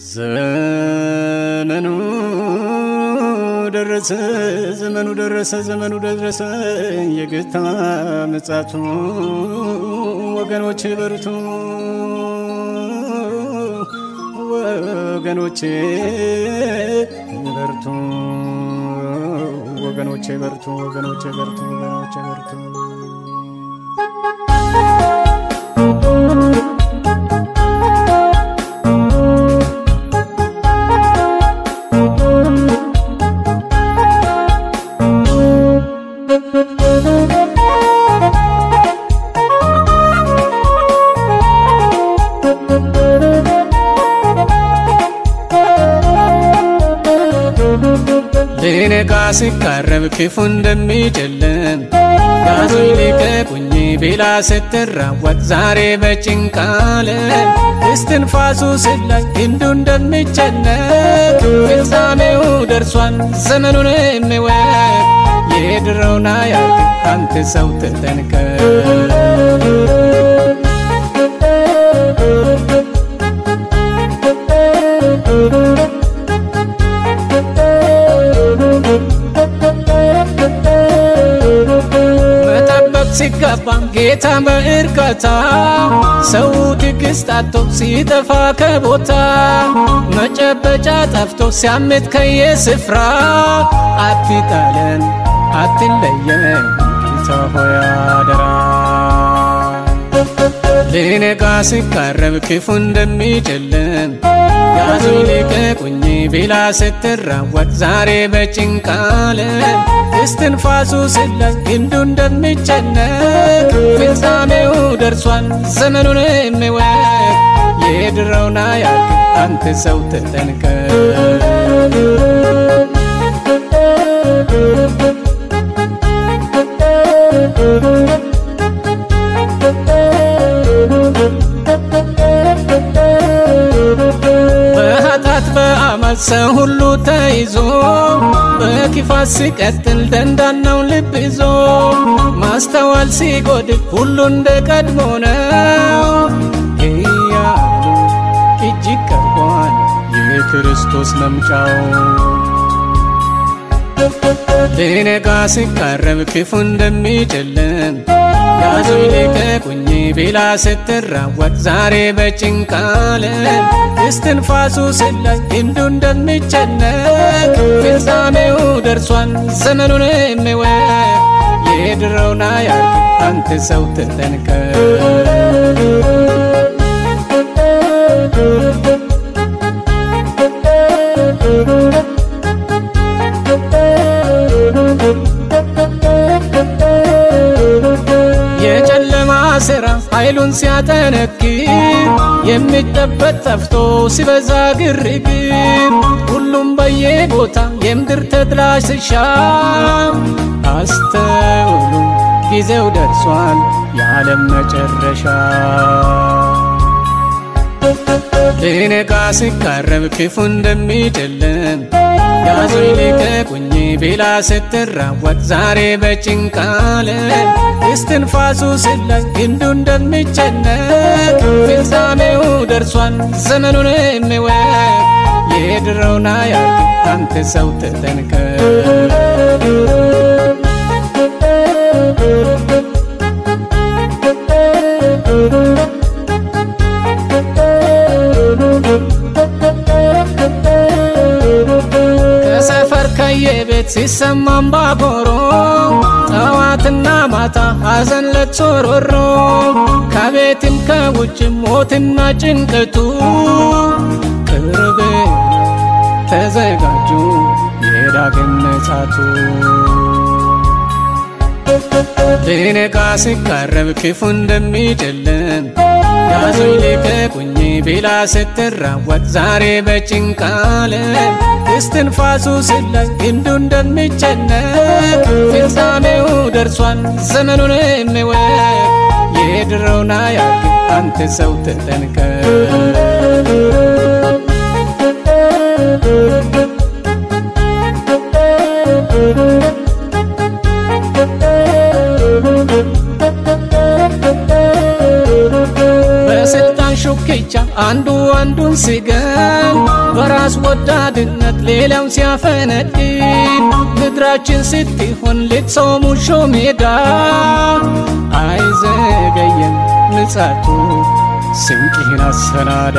ዘመኑ ደረሰ የጌታ ምጽአቱ ወገኖቼ በርቱ ሊነጋ ሲቃረብ ክፉ እንደሚጨልም ያዙኝ ልቀቁኝ ቢላ ስትራወጥ ዛሬ በጭንቅ ዓለም እስትንፋሱ ሲላይ ክንዱ እንደሚጨነቅ ፍጻሜው ደርሷል ዘመኑን የሚወቅ የድሮውን አያልቅ አንተ ሰው ተጠንቀቅ ሲገባም ጌታ በእርጋታ ሰው ትዕግስት አጥቶ ሲጠፋ ከቦታ መጨበጫ ጠፍቶ ሲያምት ከየስፍራ አትጣለን አትለየን ጌታ ሆይ አደራ ሊነጋ ሲቃረብ ክፉ እንደሚጨልም ያዙኝ ልቀቁኝ ቢላ ስትራወጥ ዛሬ በጭንቅ ዓለም እስትንፋሱ ሲላይ ክንዱ እንደሚጨነቅ ፍጻሜው ደርሷል ዘመኑን የሚወቅ የድሮውን አያልቅ አንተ ሰው ተጠንቀቅ በአመል ሰው ሁሉ ተይዞ በክፋት ሲቀጥል ደንዳናው ልብ ይዞ ማስተዋል ሲጎድል ሁሉ እንደ ቀድሞ ነው እያሉ እጅግ ቀርቧል የክርስቶስ መምጫው ሊነጋ ሲቃረብ ክፉ እንደሚጨልም ያዙኝ ልቀቁኝ ቢላ ስትራወጥ ዛሬ በጭንቅ ዓለም እስትንፋሱ ሲላይ ክንዱ እንደሚጨነቅ ፍጻሜው ደርሷል ዘመኑን የሚወቅ የድሮውን አያልቅ አንተ ሰው ተጠንቀቅ የጨለማ ሥራ ኃይሉን ሲያጠነክር የሚጠበቅ ጠፍቶ ሲበዛ ግርግር ሁሉም በየቦታ የምድር ተድላ ሲሻ አስተውሉ ጊዜው ደርሷል የዓለም መጨረሻ ሊነጋ ሲቃረብ ክፉ እንደሚጨልም ያዙኝ ልቀቁኝ ቢላ ስትራወጥ ዛሬ በጭንቅ ዓለም እስትንፋሱ ሲላይ ክንዱ እንደሚጨነቅ ፍጻሜው ደርሷል ዘመኑን የሚወቅ የድሮውን አያልቅ አንተ ሰው ተጠንቀቅ ከሰፈር ከየቤት ሲሰማም ባጎሮ ጠዋትና ማታ ሐዘን ለተሮሮ ከቤትም ከውጭም ሞትና ጭንቀቱ ቅርብ ተዘጋጁ የዳግም ምጽአቱ ሊነጋ ሲቃረብ ክፉ እንደሚጨልም ያዙኝ ልቀቁኝ ቢላ ስትራወጥ ዛሬ በጭንቅ ዓለም እስትንፋሱ ሲላይ ክንዱ እንደሚጨነቅ ፍጻሜው ደርሷል ዘመኑን የሚወቅ የድሮውን አያልቅ አንተ ሰው ተጠንቀቅ በስልጣን ሹክቻ አንዱ አንዱን ሲገል በራስ ወዳድነት ሌላው ሲያፈነድ ምድራችን ስትሆን ልትሰው ሙሾ ሜዳ አይዘገየም ምጽአቱ ስንቅህን አሰናዳ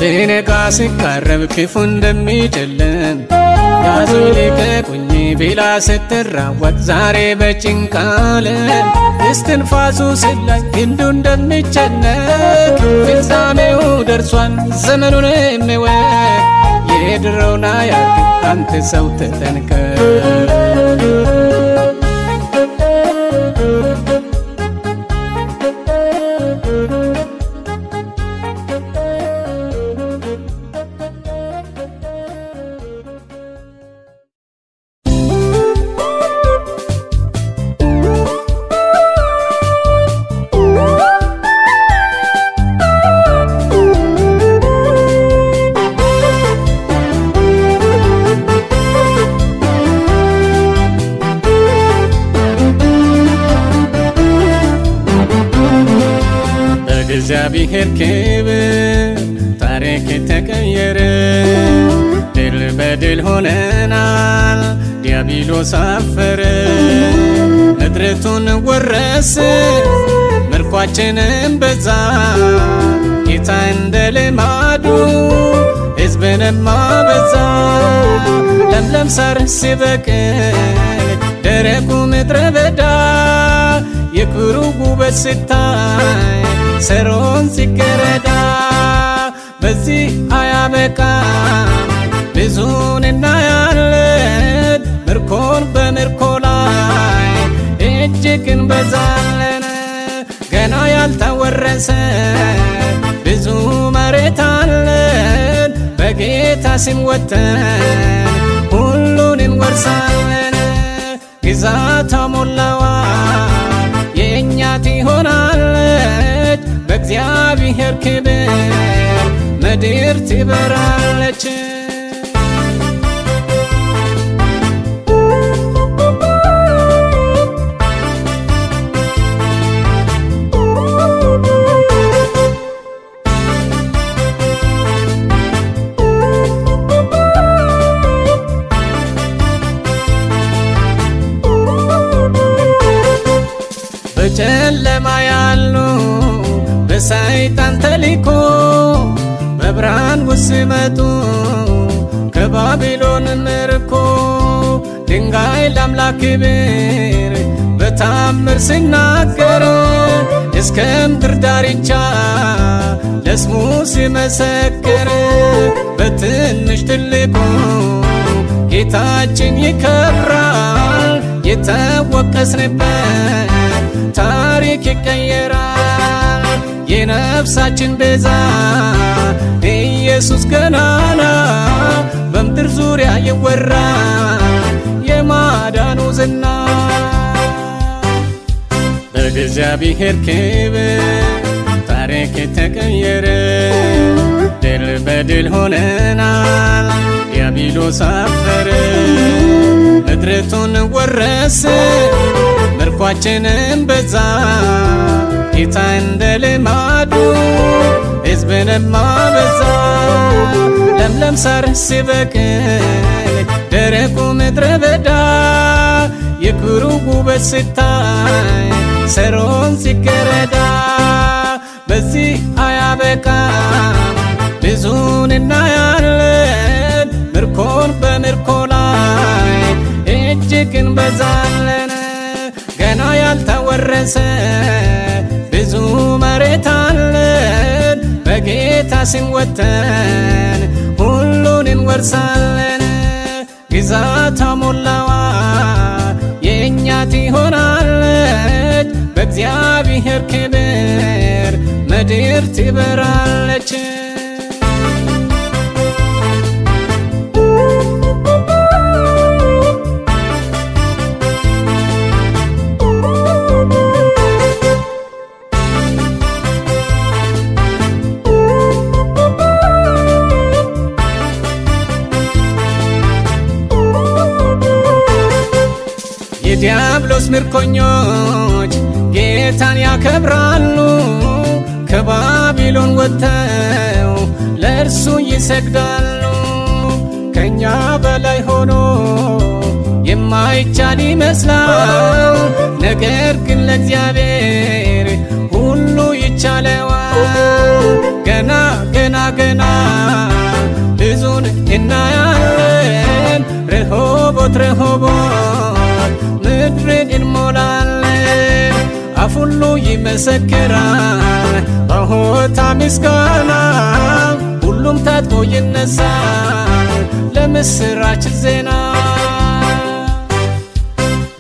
ሊነጋ ሲቃረብ ክፉ እንደሚጨልም ያዙ ልቀቁኝ ቢላ ስትራወጥ ዛሬ በጭንቅ ዓለም እስትንፋሱ ስላይ ክንዱ እንደሚጨነቅ ፍጻሜው ደርሷል ዘመኑን የሚወቅ የድሮውን አያርግ አንተ ሰው ተጠንቀቅ እግዚአብሔር ክብር ታሪክ ተቀየረ ድል በድል ሆነናል ዲያብሎስ አፈረ ምድሪቱን ወረስ ምርኳችንም በዛ ጌታ እንደ ልማዱ ሕዝብንም አበዛ ለምለም ሳር ሲበቅል ደረቁ ምድረ በዳ የክብሩ ውበት ስታይ ሰሮን ሲገረዳ በዚህ አያበቃም ብዙን እናያለን ምርኮን በምርኮ ላይ እጅግ እንበዛለን ገና ያልተወረሰ ብዙ መሬት አለን በጌታ ስም ወጥተን ሁሉን እንወርሳለን ግዛቷ ሞላዋል የእኛ ትሆናለች በእግዚአብሔር ክብር ምድር ትበራለች በጨለማ ያሉ በሰይጣን ተልኮ በብርሃን ውስጥ ሲመጡ ከባቢሎን ምርኮ ድንጋይ ለአምላክ ክብር በታምር ሲናገር እስከ ምድር ዳርቻ ለስሙ ሲመሰክር በትንሽ ትልቁ ጌታችን ይከብራል የተወቀስንበት ታሪክ ይቀየራል የነፍሳችን ቤዛ ኢየሱስ ገናና በምድር ዙሪያ ይወራል የማዳኑ ዝና በእግዚአብሔር ክብር ታሪክ ተቀየረ ድል በድል ሆነናል ዲያብሎስ አፈረ ምድሪቱን ወረስ ምርኳችንም በዛ ጌታ እንደ ልማዱ ሕዝብንም አበዛ ለምለም ሳር ሲበቅል ደረቁ ምድረ በዳ የክብሩ ውበት ስታይ ሰሮን ሲገረዳ በዚህ አያበቃም ብዙን እናያለን ምርኮን በምርኮ ላይ እጅግ እንበዛለን ገና ያልተወረሰ ብዙ መሬት አለን በጌታ ስም ወጥተን ሁሉን እንወርሳለን ግዛቷ ሞላዋል የእኛ ትሆናለች በእግዚአብሔር ክብር ምድር ትበራለች የዲያብሎስ ምርኮኞች ጌታን ያከብራሉ ከባቢሎን ወጥተው ለእርሱ ይሰግዳሉ ከኛ በላይ ሆኖ የማይቻል ይመስላል ነገር ግን ለእግዚአብሔር ሁሉ ይቻለዋል ገና ገና ገና ብዙን እናያለን ረሆቦት ረሆቦት ምድርን እንሞላለን አፍ ሁሉ ይመሰክራል በሆታ ምስጋና ሁሉም ታጥቆ ይነሳል ለምስራች ዜና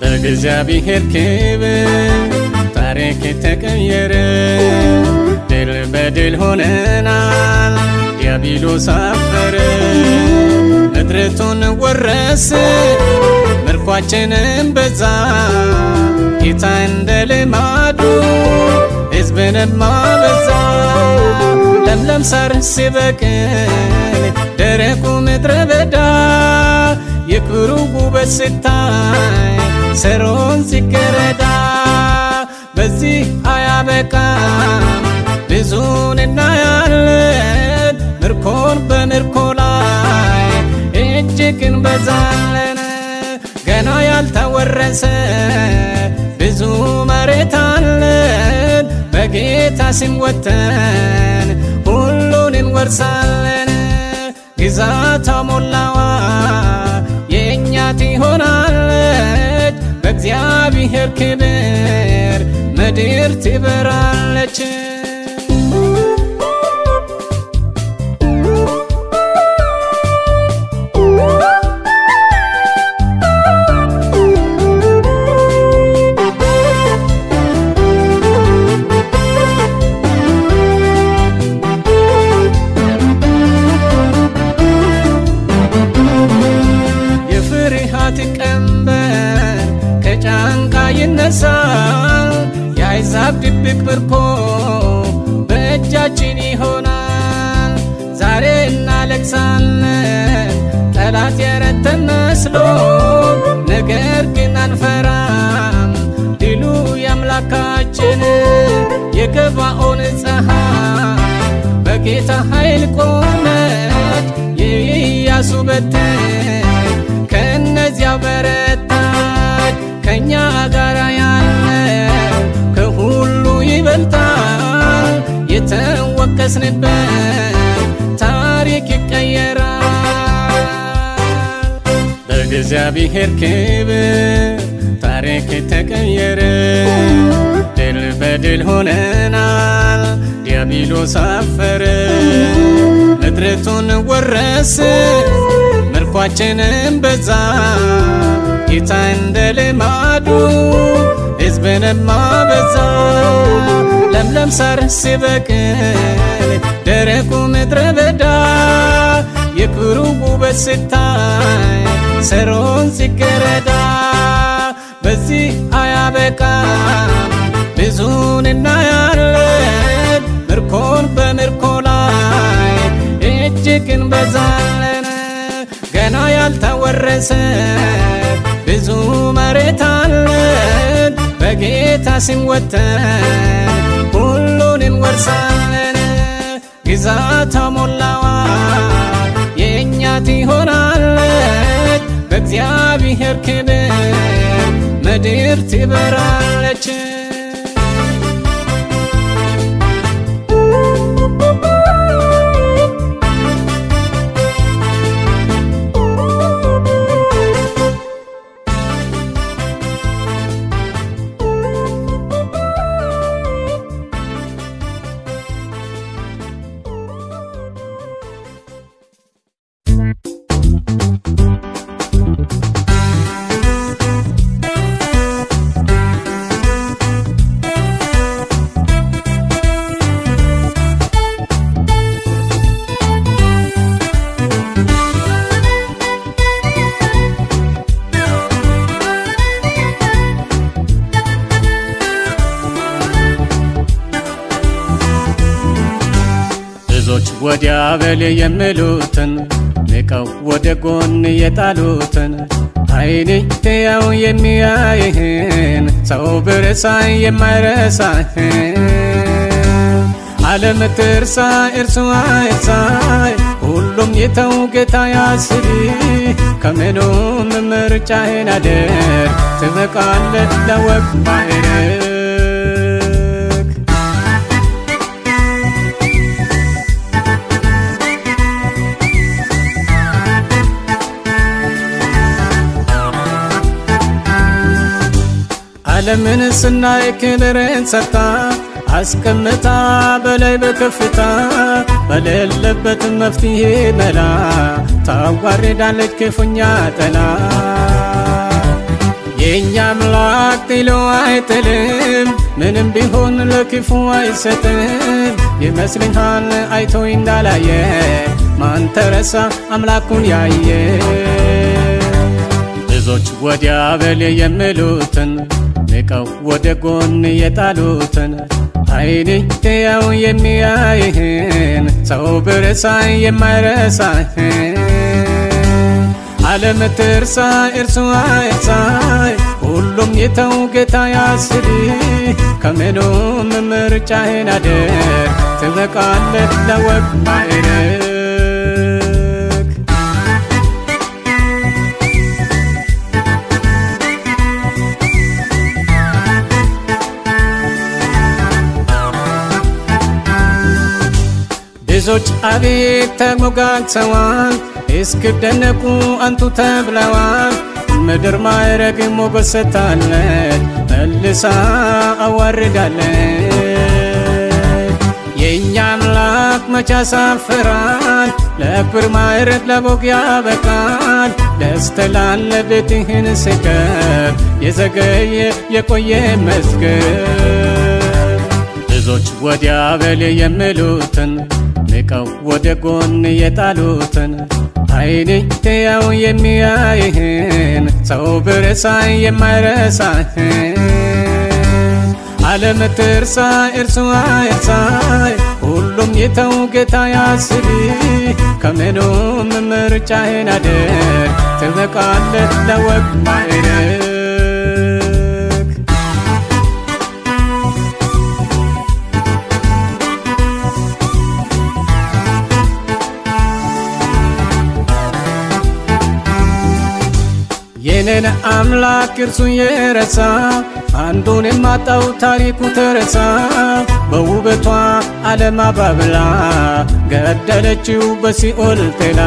በእግዚአብሔር ክብር ታሪክ ተቀየረ ድል በድል ሆነናል ዲያብሎስ አፈረ ምድሪቱን ወረስ ምርኳችንም በዛ ጌታ እንደ ልማዱ ሕዝብንም አበዛ ለምለም ሳር ሲበቅል ደረቁ ምድረ በዳ የክብሩ ውበት ስታይ ሰሮን ሲገረዳ በዚህ አያበቃም ብዙን እናያለን ምርኮን በምርኮ ላይ እጅግ እንበዛለን ገና ያልተወረሰ ብዙ መሬት አለን በጌታ ስም ወጥተን ሁሉን እንወርሳለን ግዛቷ ሞላዋ የእኛ ትሆናለች በእግዚአብሔር ክብር ምድር ትበራለች ቀንበር ከጫንቃ ይነሳል የአሕዛብ ድብቅ ምርኮ በእጃችን ይሆናል ዛሬ እናለቅሳለን ጠላት የረተን መስሎ ነገር ግን አንፈራም ድሉ የአምላካችን የገባኦን ፀሐይ በጌታ ኃይል ቆመች የኢያሱ በትር ከነዚያው በረታች ከኛ ጋር ያለው ከሁሉ ይበልጣል የተወቀስንበት ታሪክ ይቀየራል በእግዚአብሔር ክብር ታሪክ ተቀየረ ድል በድል ሆነናል ዲያብሎስ አፈረ ምድሪቱን ወረስ ምርኳችንም በዛ ጌታ እንደ ልማዱ ሕዝብንም አበዛ ለምለም ሳር ሲበቅል ደረቁ ምድረ በዳ የክብሩ ውበት ስታይ ሰሮን ሲገረዳ በዚህ አያበቃም ብዙን እናያለን ምርኮን በምርኮ ላይ እጅግ እንበዛለን ገና ያልተወረሰ ብዙ መሬት አለን በጌታ ስም ወጥተን ሁሉን እንወርሳለን ግዛቷ ሞላዋ የእኛ ትሆናለች በእግዚአብሔር ክብር ምድር ትበራለች ወዲያ በል የሚሉትን ንቀው ወደ ጎን የጣሉትን አይኔ ያው የሚያይህን ሰው ብረሳኝ የማይረሳህን ዓለም ትርሳ እርሱ አይርሳይ ሁሉም የተው ጌታ ያስብ ከምኑም ምርጫህን አድርግ ትበቃለህ ለወግ ማዕረግ ዓለምን ስናይ ክብርን ሰጥታ አስቀምጣ በላይ በከፍታ በሌለበት መፍትሄ መላ ታዋርዳለች ክፉኛ ጠላ የኛ አምላክ ጥሎ አይጥልም ምንም ቢሆን ለክፉ አይሰጥም ይመስልሃል አይቶ እንዳላየ ማን ተረሳ አምላኩን ያየ ብዙዎች ወዲያ በል የሚሉትን ንቀው ወደ ጎን የጣሉትን አይኔ ያው የሚያይህን ሰው ብረሳኝ የማይረሳህን ዓለም ትርሳ እርሱ አይርሳይ ሁሉም የተው ጌታ ያስብ ከምኑም ምርጫህን አድርግ ትበቃለህ ለወግ ማዕረግ ብዙዎች አቤት ተሞጋግሰዋል እስክደነቁ አንቱ ተብለዋል ምድር ማዕረግ ሞገስ ሰጥታለች መልሳ አዋርዳለች የኛ አምላክ መች ያሳፍራል ለክብር ማዕረግ ለቦግ ያበቃል ደስ ትላለህ ቤትህን ስከብ የዘገየ የቆየ መዝገብ ብዙዎች ወዲያ በል የሚሉትን ንቀው ወደ ጎን የጣሉትን አይኔ ያው የሚያይህን ሰው ብረሳኝ የማይረሳህን ዓለም ትርሳ እርሱ አይርሳይ ሁሉም የተው ጌታ ያስብ ከምኑም ምርጫህን አድርግ ትበቃለህ ለወግ ማዕረግ የኔን አምላክ እርሱ የረሳ አንዱን የማጣው ታሪኩ ተረሳ በውበቷ ዓለም አባብላ ገደለችው በሲኦል ጥላ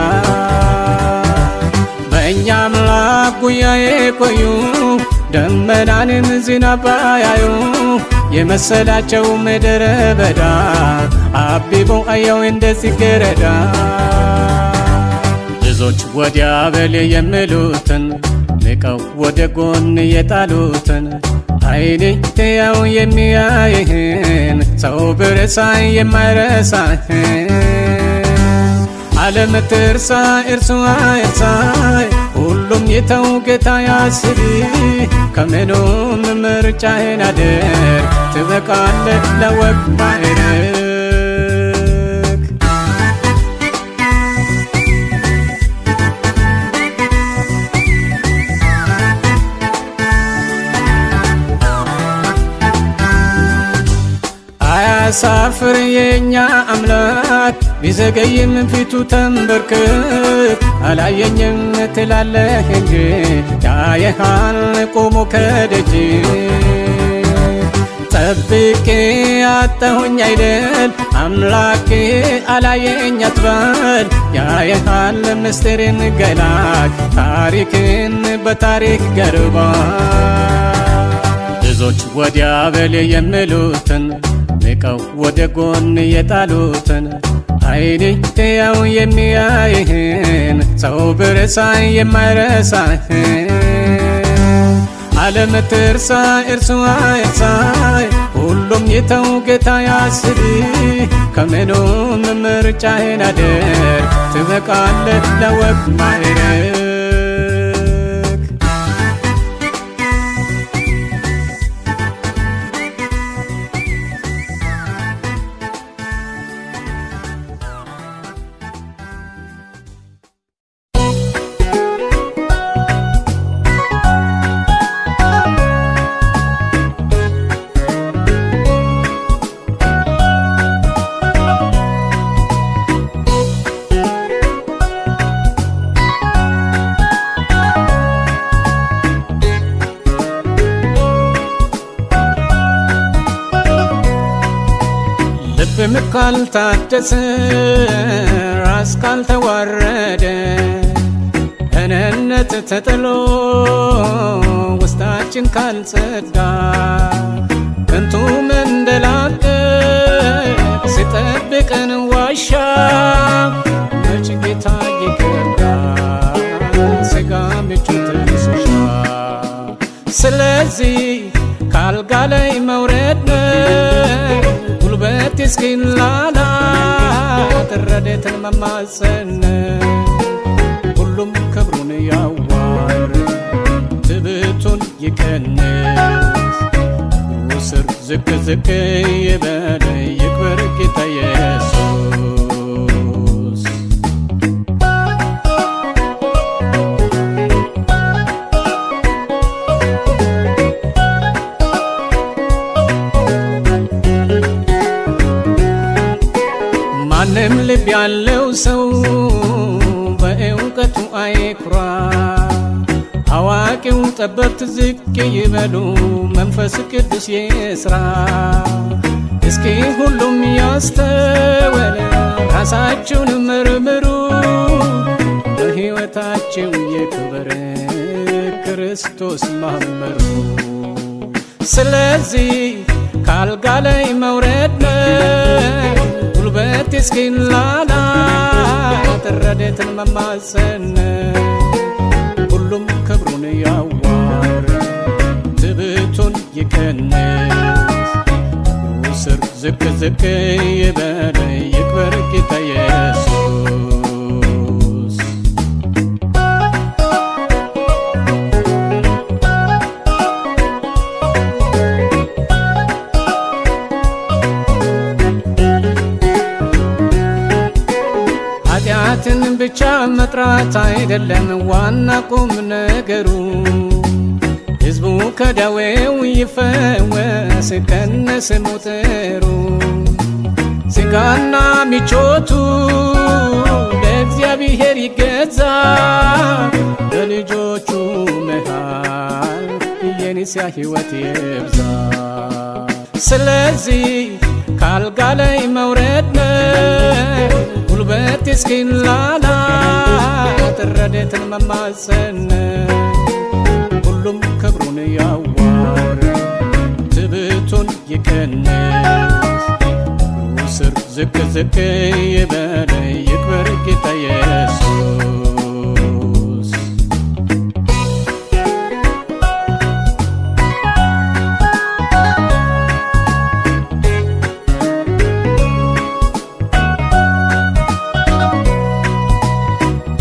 በእኛ አምላክ ጉያ የቆዩ ደመናንም ዝናብ ያዩ የመሰላቸው ምድረ በዳ አብቦ አየው እንደ ጽጌረዳ ብዙዎች ወዲያ በል የሚሉትን ንቀው ወደ ጎን የጣሉትን አይኔ ያው የሚያይህን ሰው ብረሳኝ የማይረሳህን ዓለም ትርሳ እርሱ አይርሳይ ሁሉም የተው ጌታ ያስብ ከምኑም ምርጫህን አድርግ ትበቃለህ ለወግ ማዕረግ አያሳፍር የኛ አምላክ ቢዘገይም ፊቱ ተንበርክክ አላየኝም ትላለህ እንጂ ያየሃል ቆሞ ከደጅ ጠብቄ አጣሁኝ አይደል አምላኬ አላየኝ አትበል ያየሃል ምስጢርን ገላጭ ታሪክን በታሪክ ገርባ ብዙዎች ወዲያ በል የሚሉትን ንቀው ወደ ጎን የጣሉትን አይኔ ያው የሚያይህን ሰው ብረሳኝ የማይረሳህን ዓለም ትርሳ እርሱ አይርሳይ ሁሉም የተው ጌታ ያስብ ከምኑም ምርጫህን አድርግ ትበቃለህ ለወግ ማዕረግ ልብም ካልታደሰ ራስ ካልተዋረደ እኔነት ተጥሎ ውስጣችን ካልጸዳ ከንቱ መንደላቀቅ ሲጠብቀን ዋሻ መች ጌታ ይከብዳል ሥጋ ምቾት ይስሻ ስለዚህ ካልጋ ላይ መውረድ ነው ጉልበት እስኪላላ ረድኤትን መማፀን ሁሉም ክብሩን ያዋርድ ትዕቢቱን ይቀንስ ስር ዝቅ ዝቅ ይበል ይክበር ጌታ ኢየሱስ ማንም ልብ ያለው ሰው በእውቀቱ አይኩራ አዋቂው ጠበብት ዝቅ ይበሉ መንፈስ ቅዱስ ይስራ እስኪ ሁሉም ያስተውል ራሳችሁን መርምሩ በሕይወታችሁ ይክበር ክርስቶስ ማመሩ ስለዚህ ካልጋ ላይ መውረድ ነው ጉልበት እስኪላላ ረድኤትን መማፀን ሁሉም ክብሩን ያዋርድ ትዕቢቱን ይቀንስ ስር ዝቅ ዝቅ ይበል ይክበር ጌታ ኢየሱስ ኃጢአትን ብቻ መጥራት አይደለም ዋና ቁም ነገሩ ሕዝቡ ከደዌው ይፈወስ ከነስሙ ጥሩ ሥጋና ምቾቱ ለእግዚአብሔር ይገዛ በልጆቹ መሃል የንስሐ ሕይወት ይብዛ ስለዚህ ካልጋ ላይ መውረድ ነው ጉልበት እስኪላላ ረድኤትን መማፀን ሁሉም ክብሩን ያዋርድ ትዕቢቱን ይቀንስ ስር ዝቅ ዝቅ ይበል ይክበር ጌታ ኢየሱስ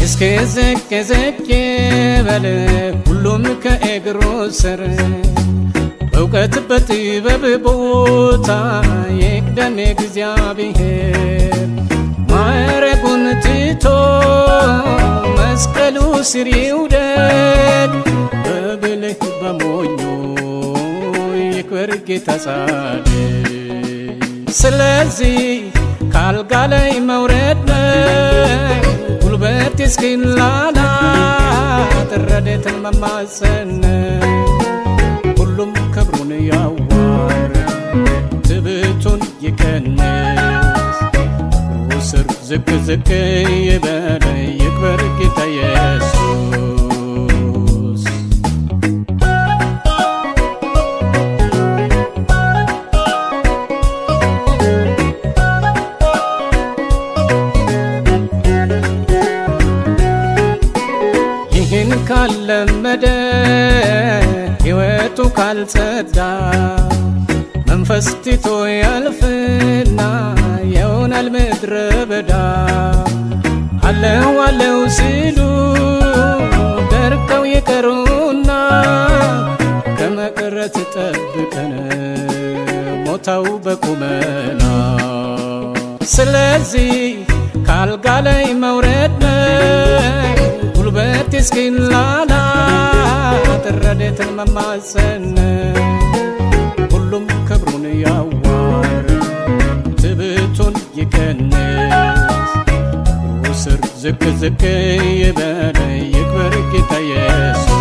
እስኪ ዝቅ ዝቅ ይበል ሁሉም ከእግሩ ስር በእውቀት በጥበብ ቦታ ይቅደም እግዚአብሔር ማዕረጉን ትቶ መስቀሉ ስር ይውደቅ በብልህ በሞኙ ይክበር ጌታ ጻድቅ ስለዚህ ካልጋ ላይ መውረድ ነው ጉልበት እስኪላላ ረድኤትን መማፀን ሁሉም ክብሩን ያዋርድ ትዕቢቱን ይቀንስ ስር ዝቅ ዝቅ ይበል ይክበር ጌታ ኢየሱስ ይህን ካለመደ ሕይወቱ ካልጸዳ መንፈስ ትቶ ያልፍና ይሆናል ምድረ በዳ አለው አለው ሲሉ ደርቀው ይቀሩና ከመቅረት ጠብቀን ሞተው በቁመና ስለዚህ ካልጋ ላይ መውረድ ነው ጉልበት እስኪላላ ረድኤትን መማፀን ሁሉም ክብሩን ያዋርድ ትዕቢቱን ይቀንስ ስር ዝቅ ዝቅ ይበል ይክበር ጌታ ኢየሱስ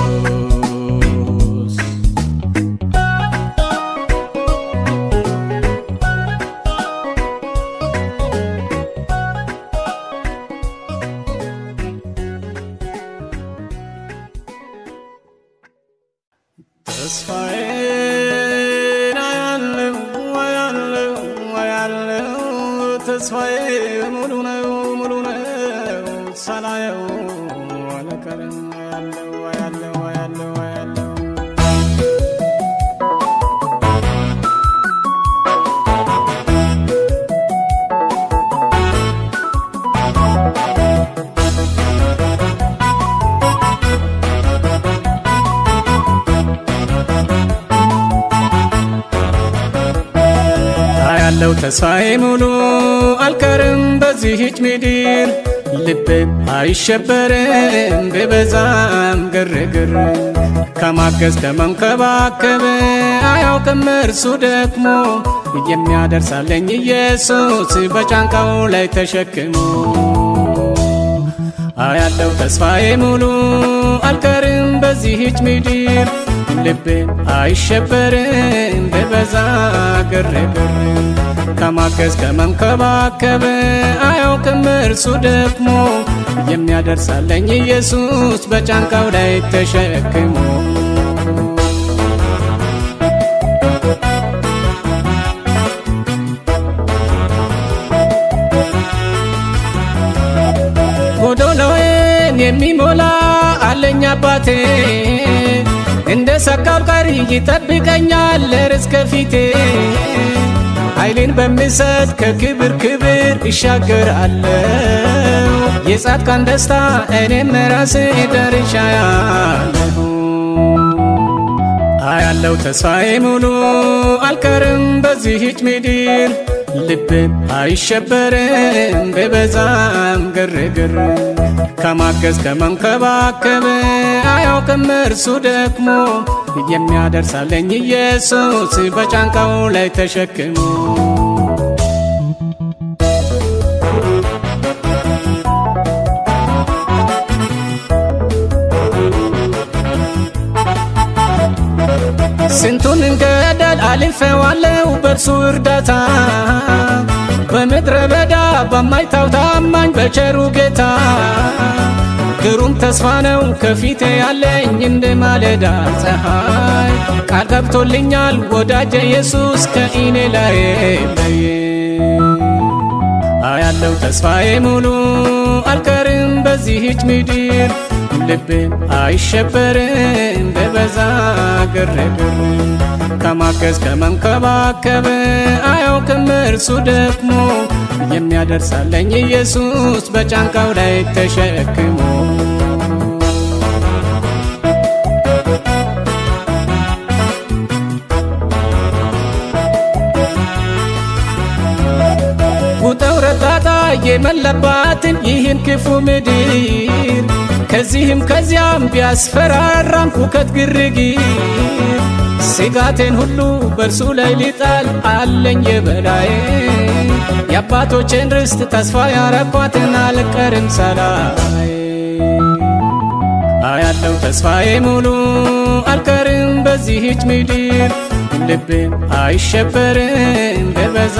ተስፋዬ ሙሉ ነው ሳላየው አልቀርም ያለው ያለው ተስፋዬ ሙሉ አልቀርም በዚህች ምድር ልቤ አይሸበርም ቢበዛም ግርግር ከማገዝ ከመንከባከብ አያውቅም እርሱ ደግሞ የሚያደርሳለኝ ኢየሱስ በጫንቃው ላይ ተሸክሞ ያለው ተስፋዬ ሙሉ አልቀርም በዚህች ምድር ልቤ አይሸበርም ቢበዛ ግርግር ከማገዝ ከመንከባከብ አያውቅም እርሱ ደግሞ የሚያደርሳለኝ ኢየሱስ በጫንቃው ላይ ተሸክሞ ጎዶሎዬን የሚሞላ አለኝ አባቴ እንደ ሰካው ቀሪ ይጠብቀኛል እስከ ፊቴ ኃይሌን በሚሰጥ ከክብር ክብር እሻገራለሁ የጻድቃን ደስታ እኔም ራሴ ደርሻለሁ ያለው ተስፋዬ ሙሉ አልቀርም በዚህች ምድር ልቤ አይሸበርም ቢበዛም ግርግር ከማገዝ ከመንከባከብ አያውቅም እርሱ ደግሞ የሚያደርሳለኝ ኢየሱስ በጫንቃው ላይ ተሸክሞ ስንቱን ገደል አልፌዋለሁ በእርሱ እርዳታ በምድረ በዳ በማይታው ታማኝ በቸሩ ጌታ ግሩም ተስፋ ነው ከፊቴ ያለኝ እንደ ማለዳ ፀሐይ ቃል ገብቶልኛል ወዳጄ ኢየሱስ ከእኔ ላይ ያለው ተስፋዬ ሙሉ አልቀርም በዚህች ምድር ልቤ አይሸበርም ቢበዛ ግርግር ከማገዝ ከመንከባከብ አያውቅም እርሱ ደግሞ የሚያደርሳለኝ ኢየሱስ በጫንቃው ላይ ተሸክሞ ውጣው ረጣጣ የመላባትን ይህን ክፉ ምድር ከዚህም ከዚያም ቢያስፈራራም ሁከት ግርግር ስጋቴን ሁሉ በእርሱ ላይ ሊጣል አለኝ የበላይ የአባቶቼን ርስት ተስፋ ያረኳትን አልቀርም ሳላይ ያለው ተስፋዬ ሙሉ አልቀርም በዚህች ምድር ልቤ አይሸበርም ቢበዛ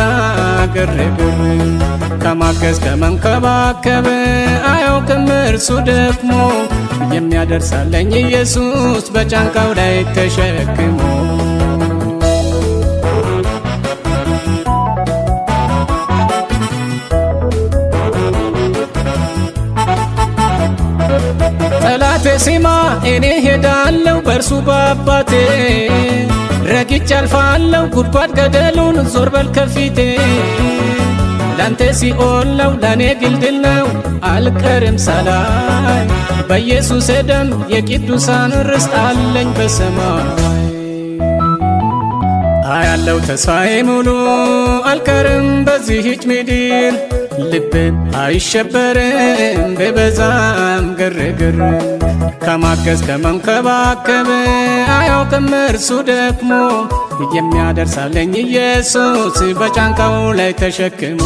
ግርግር ከማገዝ ከመንከባከብ አያውቅም እርሱ ደግሞ የሚያደርሳለኝ ኢየሱስ በጫንቃው ላይ ተሸክሞ ጠላቴ ሲማ እኔ ሄዳለሁ በእርሱ በአባቴ ረግጬ አልፋለሁ ጉድጓድ ገደሉን ዞር በል ከፊቴ ላንተ ሲኦል ነው ለኔ ግልድል ነው አልቀርም ሳላይ በኢየሱስ ደም የቅዱሳን ርስት አለኝ በሰማይ ያለው ተስፋዬ ሙሉ አልቀርም በዚህች ምድር ልቤ አይሸበርም ቢበዛም ግርግር ከማገዝ ከመንከባከብ አያውቅም እርሱ ደግሞ የሚያደርሳለኝ ኢየሱስ በጫንቃው ላይ ተሸክሞ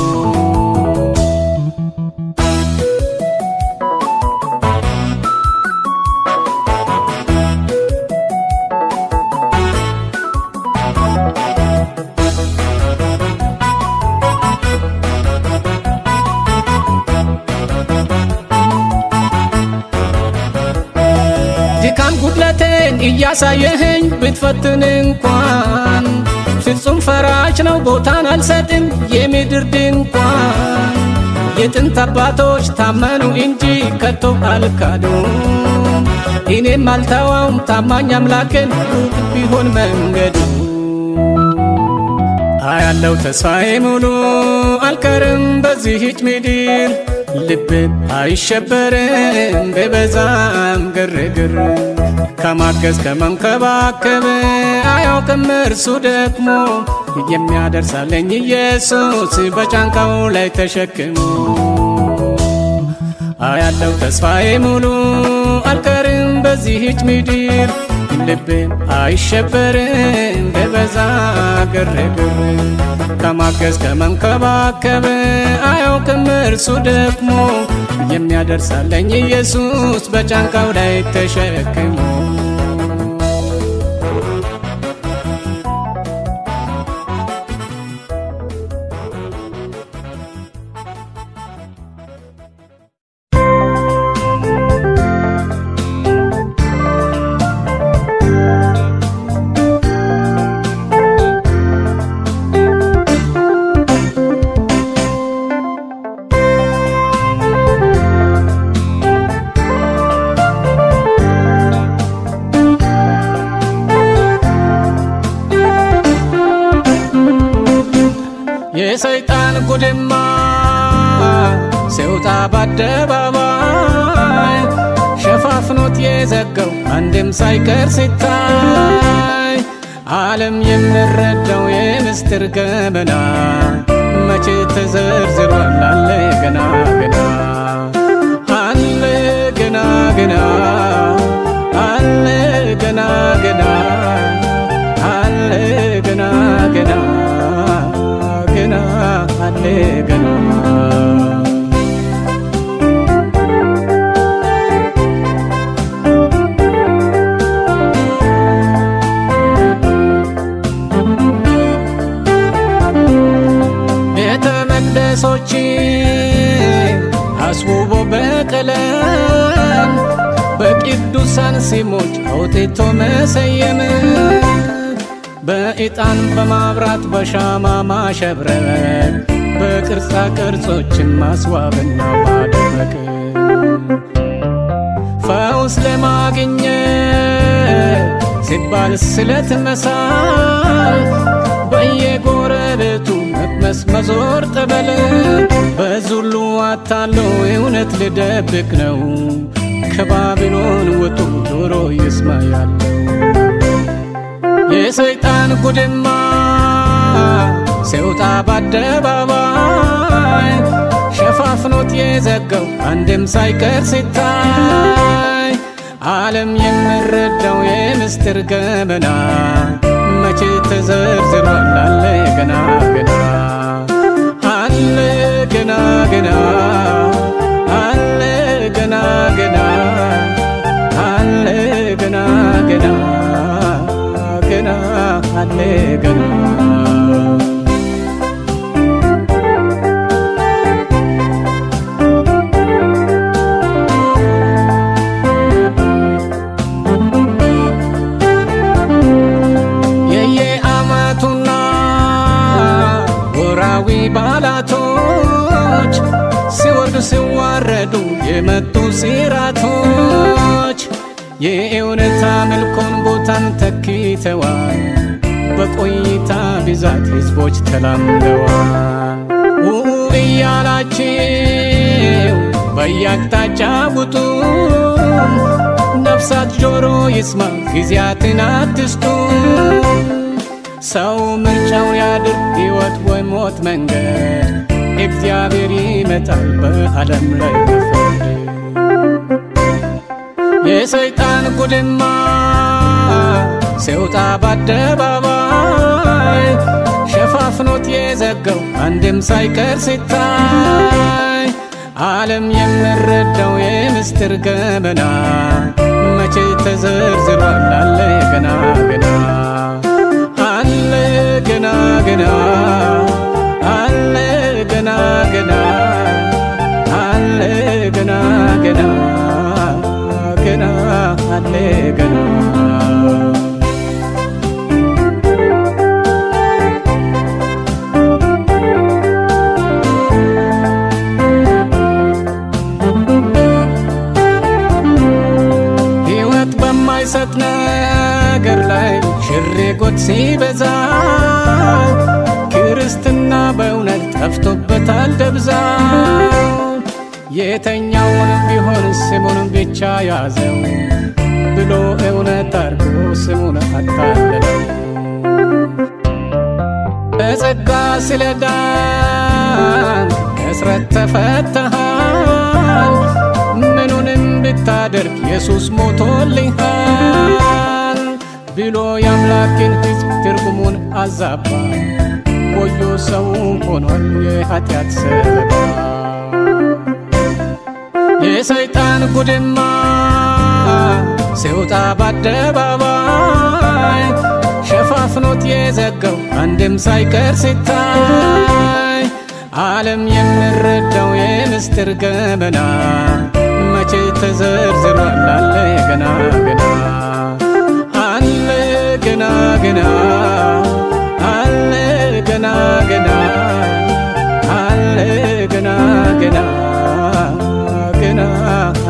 ድካም ጉድለቴን እያሳየኸኝ ብትፈትን እንኳን ፍጹም ፈራጅ ነው ቦታን አልሰጥም የምድር ድንኳን የጥንት አባቶች ታመኑ እንጂ ከቶ አልካዱ እኔም አልተወውም ታማኝ አምላኬን ሩቅ ቢሆን መንገዱ አያለው ተስፋዬ ሙሉ አልቀርም በዚህች ምድር ልቤ አይሸበርም ቢበዛም ግርግር ከማገዝ ከመንከባከብ አያውቅም እርሱ ደግሞ የሚያደርሳለኝ ኢየሱስ በጫንቃው ላይ ተሸክሞ አያለው ተስፋዬ ሙሉ አልቀርም በዚህች ምድር ልቤ አይሸበርም ቢበዛ ግርግር ከማገዝ ከመንከባከብ አያውቅም እርሱ ደግሞ የሚያደርሳለኝ ኢየሱስ በጫንቃው ላይ ተሸክሞ የሰይጣን ጉድማ ሲወጣ በአደባባይ ሸፋፍኖት የዘጋው አንድም ሳይቀር ሲታይ ዓለም የሚረዳው የምስጢር ገመና መቼ ተዘርዝሯል አለ ገና ገና አለ ገና ገና አለ ገና ገና አለ ገና ገና ገና አለ ገና ቤተ መቅደሶችን አስውቦ በቀለም በቅዱሳን ስሞች አውጥቶ መሰየም በዕጣን በማብራት በሻማ ማሸብረቅ በቅርጻ ቅርጾችን ማስዋብና ማድመቅ ፈውስ ለማግኘት ሲባል ስለት መሳል በየጎረቤቱ መዞር ጠበል በዙሉ አታሎ እውነት ልደብቅ ነው ከባቢሎን ውጡ ጆሮ ይስማ ያለው የሰይጣን ጉድማ ሲወጣ በአደባባይ ሸፋፍኖት የዘጋው አንድም ሳይቀር ሲታይ ዓለም የሚረዳው የምስጢር ገመና መቼ ተዘርዝሯል አለ ገና ገና አለ ገና ገና አለ ገና ገና አለ ገና ገና ገና አለ ገና የየዓመቱና ወራዊ በዓላቶች ሲወርዱ ሲዋረዱ የመጡ ሲራቶች የእውነት አምልኮን ቦታን ተክተዋል በቆይታ ብዛት ሕዝቦች ተላምደዋል እያላችሁ በየአቅጣጫ ውጡ ነፍሳት ጆሮ ይስማ ጊዜያትን አትስጡ ሰው ምርጫው ያድርግ ሕይወት ወይ ሞት መንገድ እግዚአብሔር ይመጣል በዓለም ላይ ሊፈርድ የሰይጣን ጉድማ ሲወጣ በአደባባይ ሸፋፍኖት የዘጋው አንድም ሳይቀር ሲታይ ዓለም የሚረዳው የምስጢር ገመና መቼ ተዘርዝሯል አለ ገና ገና አለ ገና ገና አለ ገና ገና አለ ገና ገና ገና አለ ገና ዜጎች ሲበዛ ክርስትና በእውነት ጠፍቶበታል ደብዛው የተኛውንም ቢሆን ስሙን ብቻ ያዘው ብሎ እውነት አርጎ ስሙን አታለለው በጸጋ ስለዳን ከእስረት ተፈተሃል ምኑንም ብታደርግ ኢየሱስ ሞቶልሃል ብሎ የአምላክን ሕዝብ ትርጉሙን አዛባ ወዮ ሰው ሆኗል የኃጢአት ሰለባ የሰይጣን ጉድማ ሲወጣ በአደባባይ ሸፋፍኖት የዘጋው አንድም ሳይቀር ሲታይ ዓለም የሚረዳው የምስጢር ገመና መቼ ተዘርዝሯል አለ ገና ገና አለ ገና ገና አለ ገና ገና አለ ገና ገና ገና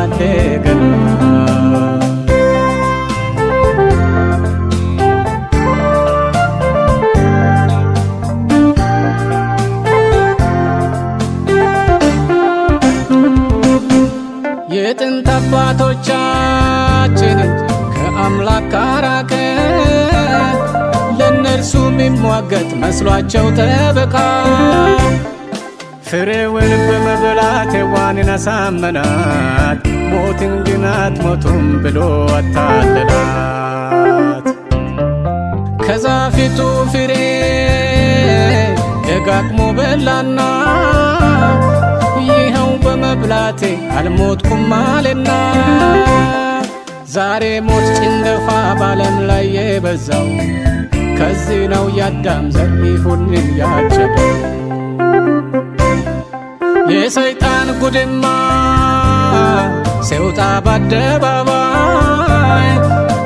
አለ ገና የጥንት አባቶቻችን ከአምላክ አራቀ ለነርሱ የሚሟገት መስሏቸው ተበቃ ፍሬውን በመብላት ሔዋንን አሳመናት ሞትን ግን አትሞቱም ብሎ አታለላት ከዛፊቱ ፍሬ ደጋግሞ በላና ይኸው በመብላቴ አልሞትኩም አለና ዛሬ ሞት ጭንገፋ ባለም ላይ የበዛው ከዚህ ነው ያዳም ዘር ይሁንን ያጨደው የሰይጣን ጉድማ ሲወጣ በአደባባይ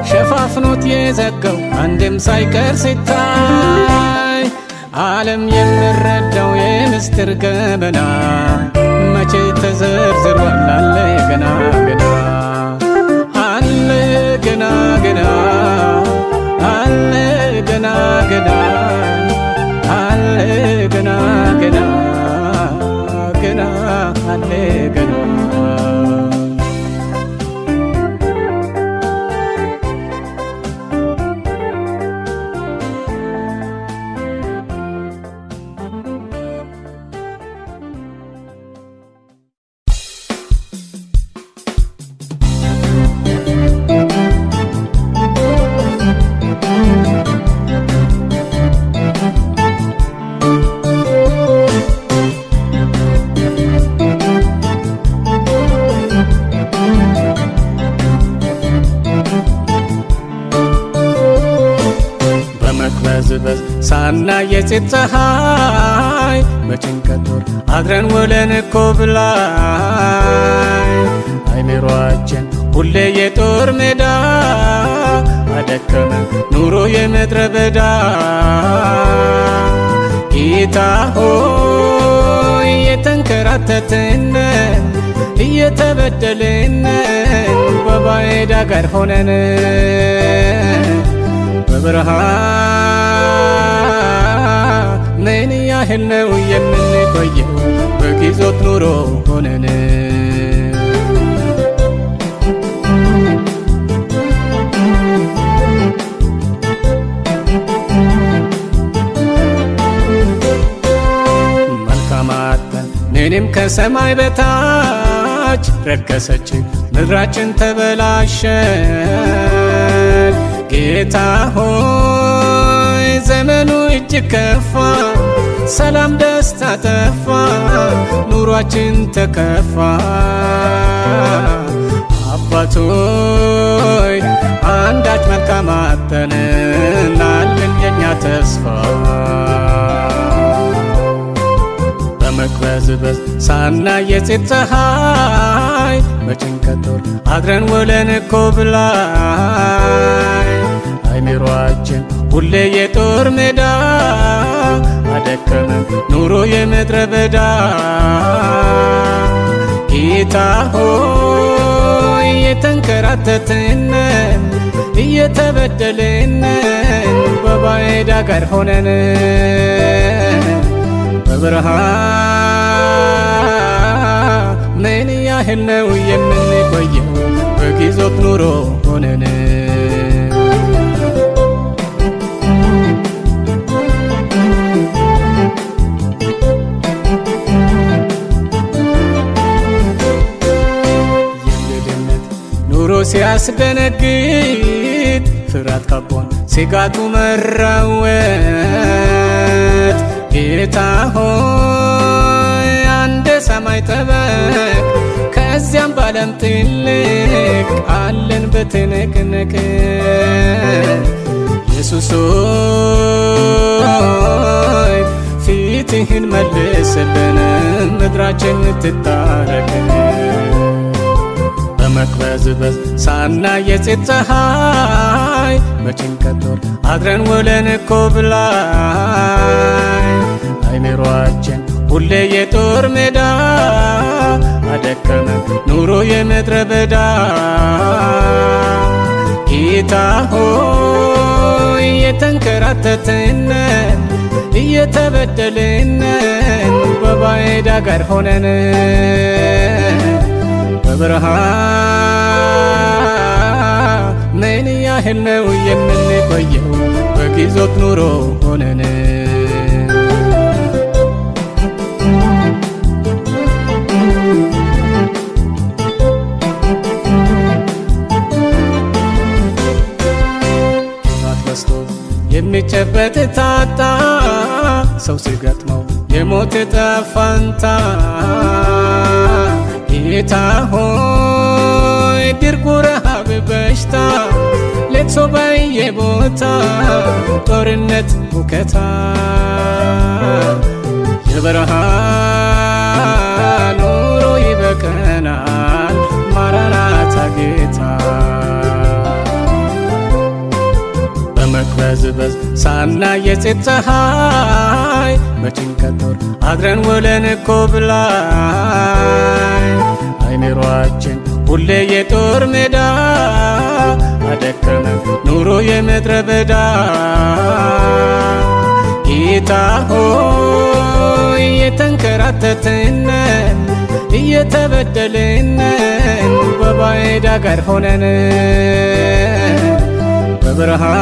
ሸፋፍኖት የዘጋው አንድም ሳይቀር ሲታይ ዓለም የሚረዳው የምስጢር ገመና መቼ ተዘርዝሯል አለ ገና ገና አለ ገና ገና አለ ገና ገና አለ ገና ገና ገና አለ ገና ሳና የፀሐይ በጭንቀት አድረን ውለን እኮ ብላይ አይምሮአችን ሁሌ የጦር ሜዳ አደከመ ኑሮ የምድረ በዳ ጌታ ሆይ የተንከራተትን እየተበደልን በባዕድ አገር ሆነን በብርሃን ምን ያህል ነው የምንቆየው በግዞት ኑሮ ሆነን መልካም አጥተን ምንም ከሰማይ በታች ረከሰች ምድራችን ተበላሸ ጌታ ሆይ ዘመኑ እጅግ ከፋ ሰላም ደስታ ጠፋ ኑሯችን ተከፋ አባቶይ አንዳች መልካም አጥተን አለን የኛ ተስፋ በመቅበዝበዝ ሳናይ የፀሐይ በጭንቀት አድረን ውለን እኮ ብላይ አይምሮአችን ሁሌ የጦር ሜዳ አደከመን ኑሮ የምድረ በዳ ጌታ ሆይ የተንከራተትን እየተበደልን በባዕድ አገር ሆነን በብርሃን ምን ያህል ነው የምንቆየው በግዞት ኑሮ ሆነን ኑሮ ሲያስደነግጥ ፍርሃት ካቦን ስጋቱ መራወጥ ጌታ ሆይ አንደ ሰማይ ጠበቅ ከዚያም ባለም ጥልቅ አለን በትንቅንቅ ኢየሱስ ሆይ ፊትህን መልስልን ምድራችን ትታረቅ በመቅበዝበዝ ሳናይ የፀሐይ ፀሐይ በጭንቀት ወር አድረን ውለን ኮብላይ አይምሮአችን ሁሌ የጦር ሜዳ አደከመን ኑሮ የምድረ በዳ ጌታ ሆይ የተንከራተትን እየተበደልን በባዕድ አገር ሆነን በብርሃን ምን ያህል ነው የምንቆየው በግዞት ኑሮ ሆነን ፍርሃት በዝቶ የሚጨበጥ ታጣ ሰው ሲገጥመው የሞት ዕጣ ፈንታ ጌታ ሆይ ድርቁ ረሃብ በሽታ ለቅሶ በየቦታ ጦርነት ሁከታ የበረሃ ኑሮ ይበቀናል ማራናታ ጌታ በመቅበዝበዝ ሳናይ የፀሐይ ፀሐይ በጭንቀት ወር አድረን ውለን ኮብላይ አይምሮአችን ሁሌ የጦር ሜዳ አደከመን ኑሮ የምድረ በዳ ጌታ ሆይ የተንከራተትን እየተበደልን በባዕድ አገር ሆነን በብርሃን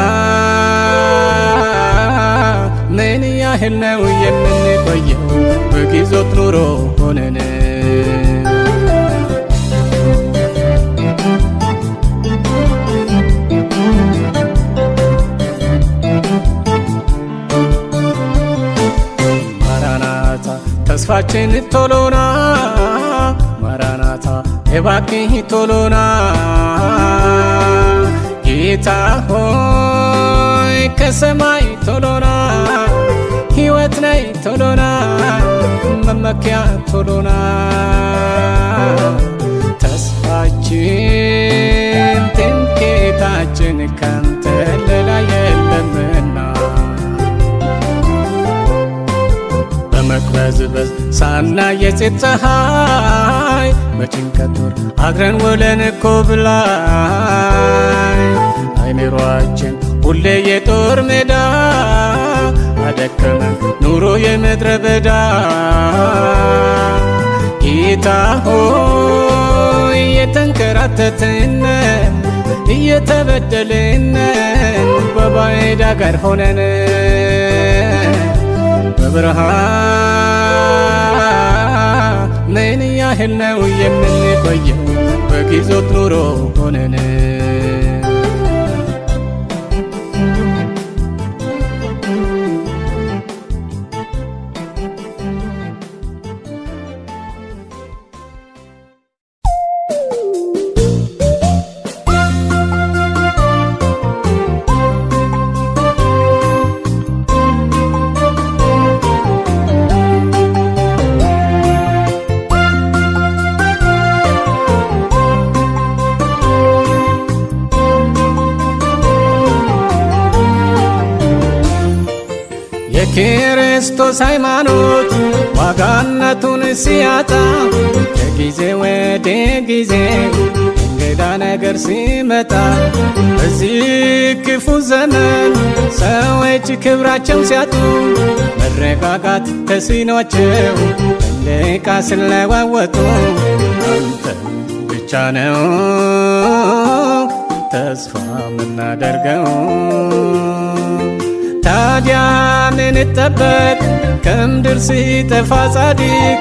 ምን ያህል ነው የምንቆየው በግዞት ኑሮ ሆነን ማራናታ ተስፋችን ቶሎና ማራናታ እባክህ ቶሎና ጌታ ሆይ ከሰማይ ቶሎና ሕይወት ነይ ቶሎና መመኪያ ቶሎና ተስፋችን ትምክህታችን ካንተ ሌላ የለምና በመቅበዝበዝ ሳናይ የፀሐይ ፀሐይ በጭንቀት ወር አድረን ውለን ኮብላይ አይምሮአችን ሁሌ የጦር ሜዳ አደከመን ኑሮ የምድረ በዳ ጌታ ሆይ የተንከራተትን እየተበደልን በባዕድ አገር ሆነን በብርሃን ምን ያህል ነው የምንቆየው በግዞት ኑሮ ሆነን የክርስቶስ ሃይማኖት ዋጋነቱን ሲያጣ ከጊዜ ወደ ጊዜ እንግዳ ነገር ሲመጣ በዚህ ክፉ ዘመን ሰዎች ክብራቸው ሲያጡ መረጋጋት ተስኗቸው እንደ ዕቃ ሲለዋወጡ አንተ ብቻ ነው ተስፋ የምናደርገው። ታዲያ ምን እንጠብቅ ከምድር ሲጠፋ ጻድቅ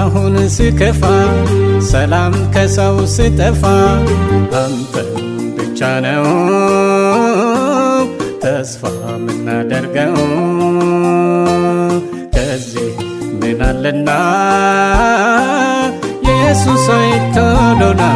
አሁን ሲከፋ ሰላም ከሰው ሲጠፋ አንተ ብቻ ነው ተስፋ የምናደርገው። ከዚህ ምን አለና ኢየሱስ ሆይ ቶሎ ና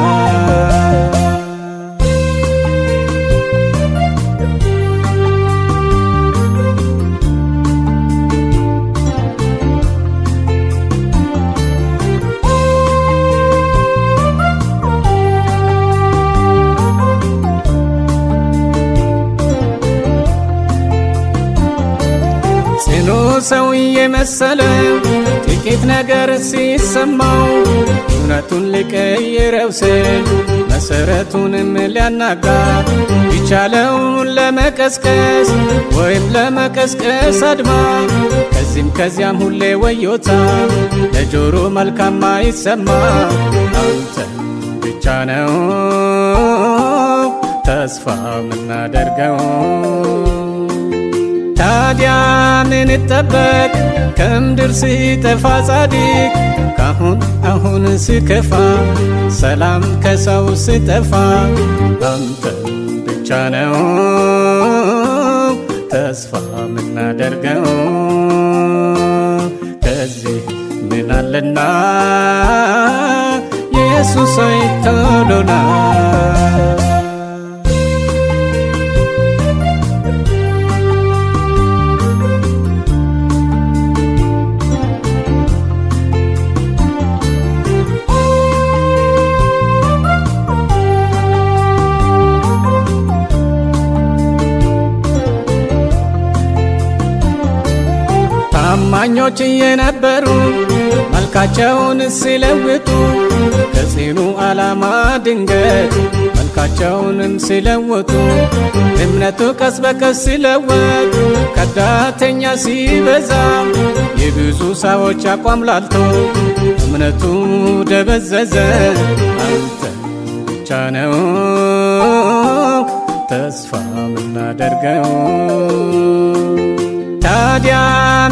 ሰው የመሰለው ጥቂት ነገር ሲሰማው እውነቱን ሊቀይረው ሲል መሰረቱንም ሊያናጋ ቢቻለውን ለመቀስቀስ ወይም ለመቀስቀስ አድማ ከዚህም ከዚያም ሁሌ ወዮታ ለጆሮ መልካም አይሰማ አንተ ብቻ ነው ተስፋ የምናደርገው። ታዲያ ምን እንጠብቅ ከምድር ሲጠፋ ጻድቅ አሁን ሲከፋ ሰላም ከሰው ሲጠፋ አንተ ብቻ ነው ተስፋ የምናደርገው። ከዚህ ምን አለና ኢየሱስ ሆይ ቶሎ ና ታማኞች የነበሩ መልካቸውን ሲለውጡ ከጽኑ ዓላማ ድንገት መልካቸውንም ሲለውጡ እምነቱ ቀስ በቀስ ሲለወጥ ከዳተኛ ሲበዛ የብዙ ሰዎች አቋም ላልቶ እምነቱ ደበዘዘ አንተ ብቻ ነው ተስፋ የምናደርገው። ታዲያ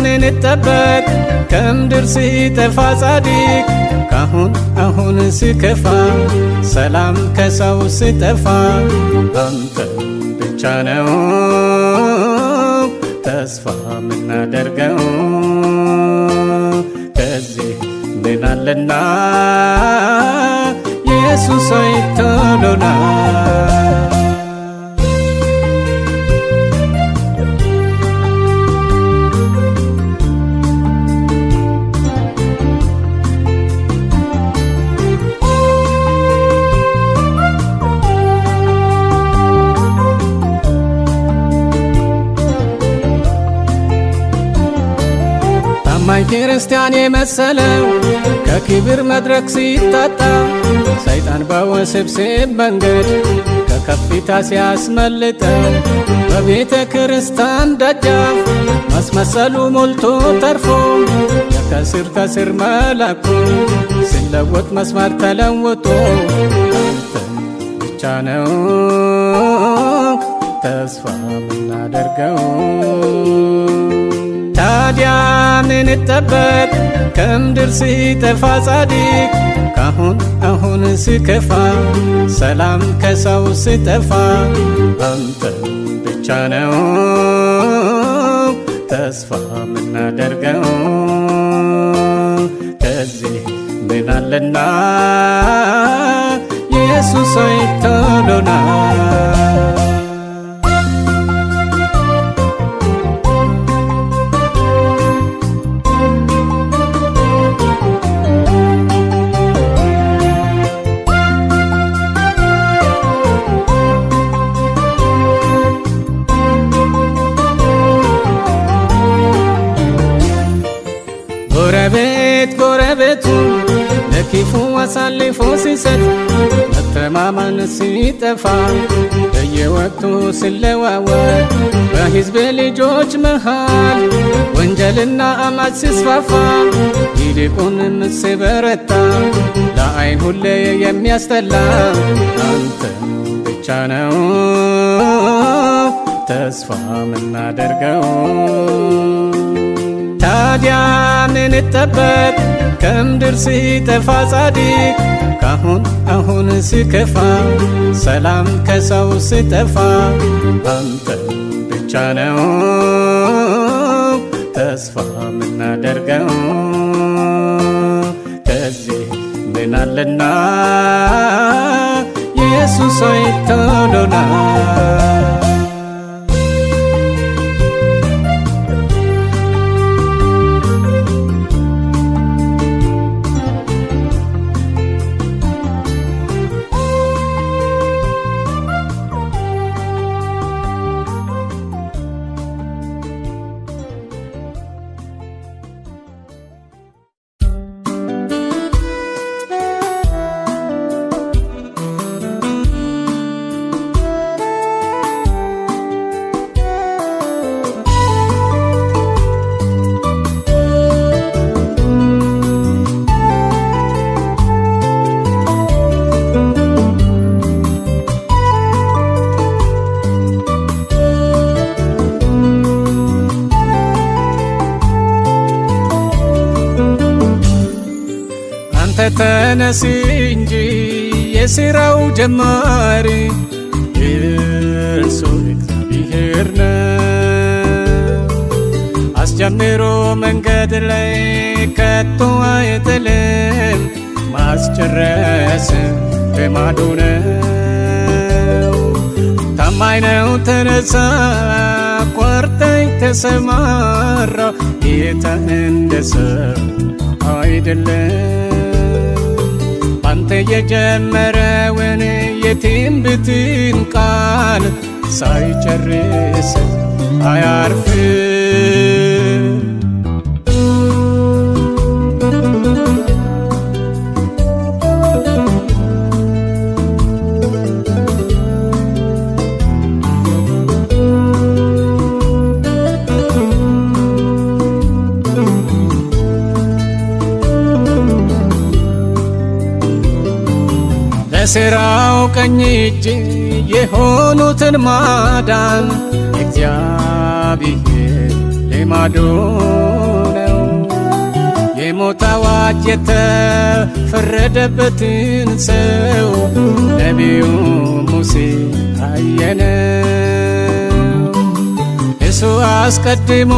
ምን እንጠብቅ ከምድር ሲጠፋ ጻድቅ አሁን ሲከፋ ሰላም ከሰው ሲጠፋ አንተ ብቻ ነው ተስፋ የምናደርገው። ከዚህ ምን አለና ኢየሱስ ሆይ ቶሎ ና ታማኝ ክርስቲያን የመሰለው ከክብር መድረክ ሲታጣ ሰይጣን በውስብስብ መንገድ ከከፍታ ሲያስመልጠው በቤተ ክርስቲያን ደጃፍ ማስመሰሉ ሞልቶ ተርፎ ከስር መላኩ ሲለወጥ መስመር ተለውጦ አንተ ብቻ ነው ተስፋ የምናደርገው። ታዲያ ምን እንጠብቅ ከምድር ሲጠፋ ጻድቅ አሁን ሲከፋ ሰላም ከሰው ሲጠፋ አንተ ብቻ ነው ተስፋ የምናደርገው። ከዚህ ምን አለና ኢየሱስ ሆይ ቶሎ ና ከቤቱ ለክፉ አሳልፎ ሲሰጥ መተማመን ሲጠፋ በየወቅቱ ሲለዋወጥ በሕዝብ ልጆች መሃል ወንጀልና አመፅ ሲስፋፋ ይልቁንም ሲበረታ ለዓይን ሁሌ የሚያስጠላ አንተን ብቻ ነው ተስፋ ምናደርገው። ታዲያ ምን ይጠበቅ ከምድር ሲጠፋ ጻድቅ አሁን ሲከፋ ሰላም ከሰው ሲጠፋ አንተን ብቻ ነው ተስፋ ምናደርገው። ከዚህ ምን አለና ኢየሱስ ሆይ ቶሎና ተነስ እንጂ የሥራው ጀማሪ እርሱ እግዚአብሔር ነው። አስጀምሮ መንገድ ላይ ከቶ አይጥልም፣ ማስጨረስ ልማዱ ነው። ታማኝ ነው ተነሳ ቆርጠኝ ተሰማራ ጌታ እንደ ሰው አይደለም። አንተ የጀመረውን የትንቢትን ቃል ሳይጨርስ አያርፍም። ለሥራው ቀኝ እጅ የሆኑትን ማዳን እግዚአብሔር ልማዱ ነው። የሞት አዋጅ የተፈረደበትን ሰው ነቢዩ ሙሴ አየነው። እሱ አስቀድሞ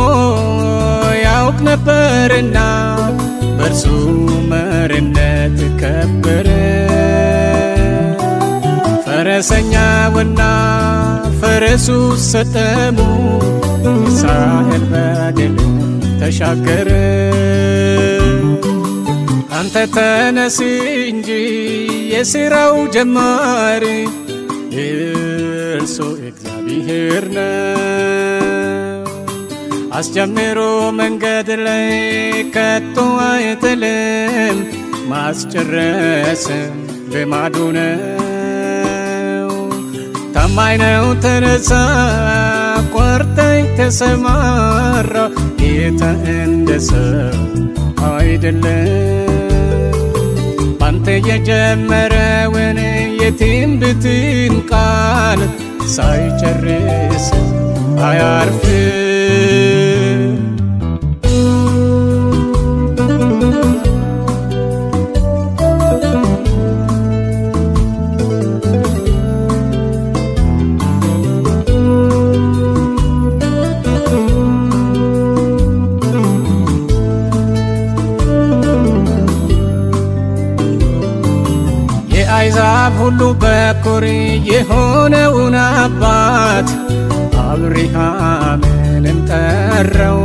ያውቅ ነበርና በእርሱ መሪነት ከበረ። ፈረሰኛውና ፈረሱ ሰጠሙ፣ እስራኤል በድል ተሻገረ። አንተ ተነስ እንጂ የሥራው ጀማሪ እርሱ እግዚአብሔር ነው። አስጀምሮ መንገድ ላይ ከቶ አይጥልም፣ ማስጨረስ ልማዱ ነው። ታማኝ ነው ተነሳ ቆርጠኝ ተሰማራ ጌታ እንደ ሰው አይደለም። ባንተ የጀመረውን የትንቢትን ቃል ሳይጨርስ አያርፍም። የአሕዛብ ሁሉ በኩር የሆነውን አባት አብርሃምንም ጠራው።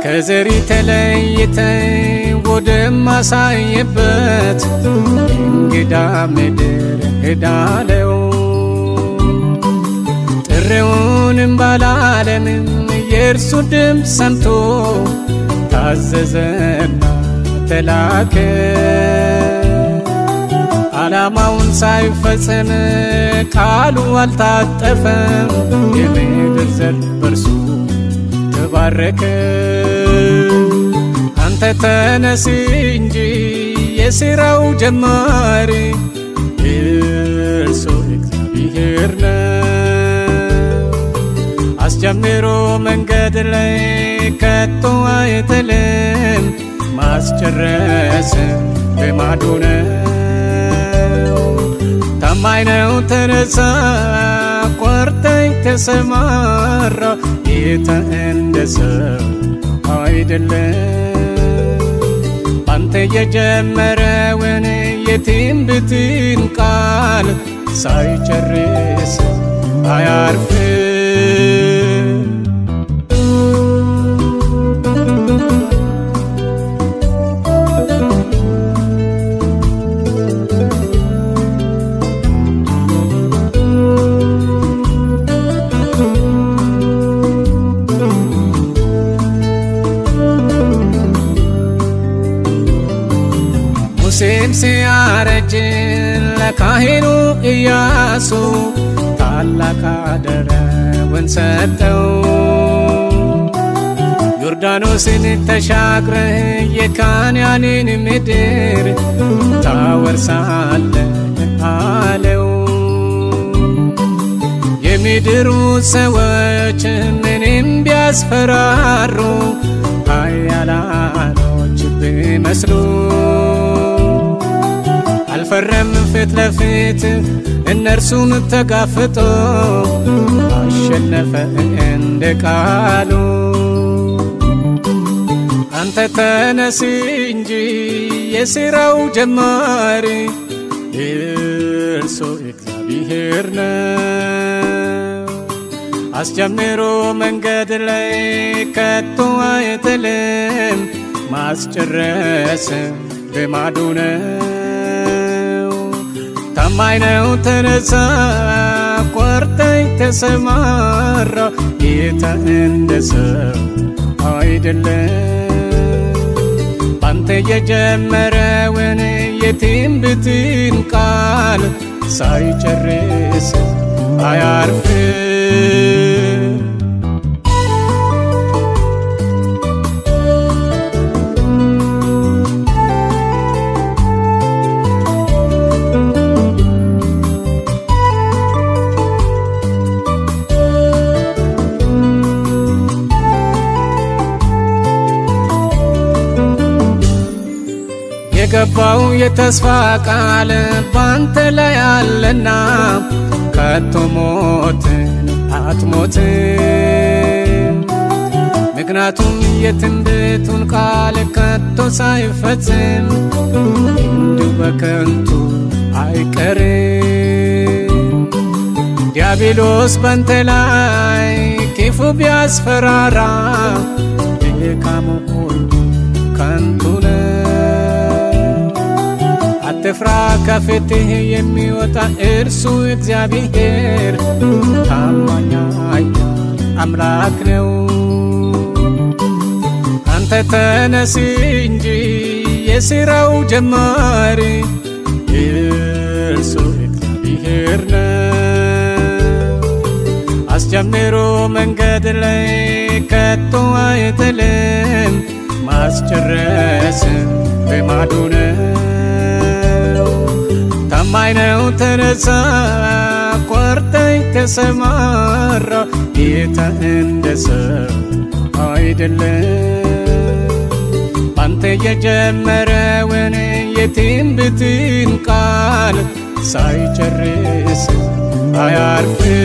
ከዘሪ ተለይተ ወደማሳይበት እንግዳ ምድር ሄዳለው። ጥሪውንም ባላለም የእርሱ ድምፅ ሰምቶ ታዘዘና ተላከ ዓላማውን ሳይፈጽም ቃሉ አልታጠፈም የምድር ዘር በርሱ ተባረከ አንተ ተነስ እንጂ የሥራው ጀማሪ እርሱ እግዚአብሔር ነው አስጀምሮ መንገድ ላይ ከቶ አይጥልም ማስጨረስ ልማዱ ነው ታማኝ ነው ተነሳ ቆርጠኝ ተሰማራ ጌታ እንደ ሰው አይደለም ባንተ የጀመረውን የትንቢትን ቃል ሳይጨርስ አያርፍም ሙሴም ሲያረጅ ለካህኑ ኢያሱ ታላቅ አደራውን ሰጠው ዮርዳኖስን ተሻግረህ የካንዓንን ምድር ታወርሳለህ አለው የምድሩ ሰዎች ምንም ቢያስፈራሩ ኃያላኖች ቢመስሉ አልፈረም ፊት ለፊት እነርሱን ተጋፍጦ አሸነፈ እንደ ቃሉ አንተ ተነስ እንጂ የሥራው ጀማሪ እርሱ እግዚአብሔር ነው አስጀምሮ መንገድ ላይ ከቶ አይጥልም ማስጨረስ ልማዱ ነው ታማኝ ነው ተነሳ ቆርጠኝ ተሰማራ ጌታ እንደ ሰው አይደለም ባንተ የጀመረውን የትንቢትን ቃል ሳይጨርስ አያርፍም የገባው የተስፋ ቃል ባንተ ላይ አለና ከቶ ሞትን አትሞትም ምክንያቱም የትንቢቱን ቃል ከቶ ሳይፈጽም እንዲሁ በከንቱ አይቀርም ዲያብሎስ ባንተ ላይ ክፉ ቢያስፈራራ ድካሙ ሁሉ ከንቱ ነው አትፍራ ከፊትህ የሚወጣ እርሱ እግዚአብሔር ታማኝ አምላክ ነው አንተ ተነስ እንጂ የሥራው ጀማሪ እርሱ እግዚአብሔር ነው አስጀምሮ መንገድ ላይ ከቶ አይጥልም ማስጨረስ ልማዱ ነው ታማኝ ነው ተነሳ ቆርጠኝ ተሰማራ ጌታ እንደ ሰው አይደለም ባንተ የጀመረውን የትንቢትን ቃል ሳይጨርስ አያርፍም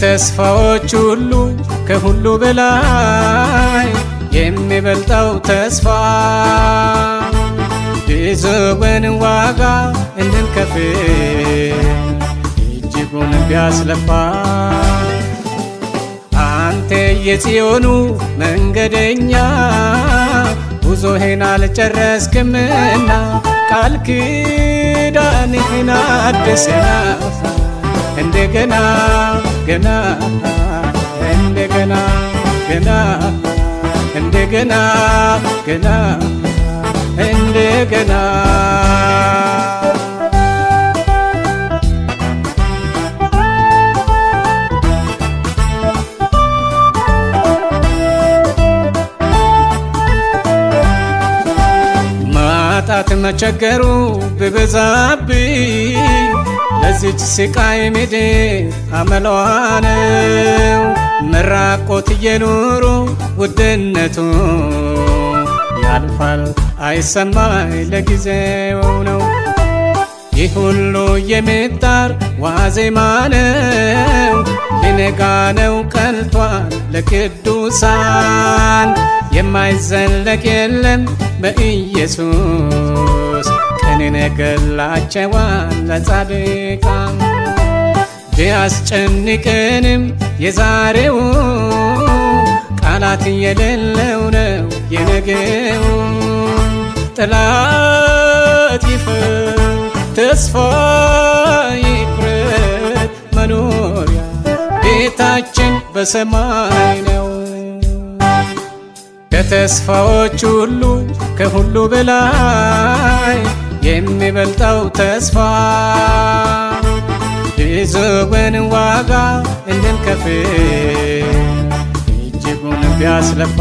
ከተስፋዎች ሁሉ ከሁሉ በላይ የሚበልጠው ተስፋ ብዙውን ዋጋ እንድንከፍል እጅጉን ቢያስለፋ አንተ የጽዮኑ መንገደኛ ጉዞህን አልጨረስክምና ቃል ኪዳንህን አድሰና እንደገና ገና እንደገና ገና እንደገና ገና እንደገና ማጣት መቸገሩ ቢበዛብኝ ለዚች ስቃይ ምድር አመሏ ነው መራቆት የኑሮ ውድነቱ ያልፋል አይሰማይ ለጊዜው ነው ይህ ሁሉ የሚጣር ዋዜማ ነው ሊነጋ ነው ቀልቷል ለቅዱሳን የማይዘለቅ የለም በኢየሱስ ቀን ነገላቸዋል ለጻድቃን ቢያስጨንቀንም የዛሬው ቃላት የሌለው ነው የነገው ጠላት ይፈር ተስፋ ይቁረጥ መኖሪያ ቤታችን በሰማይ ነው ከተስፋዎች ሁሉ ከሁሉ በላይ የሚበልጠው ተስፋ ብዙውን ዋጋ እንድንከፍል እጅጉን ቢያስለፋ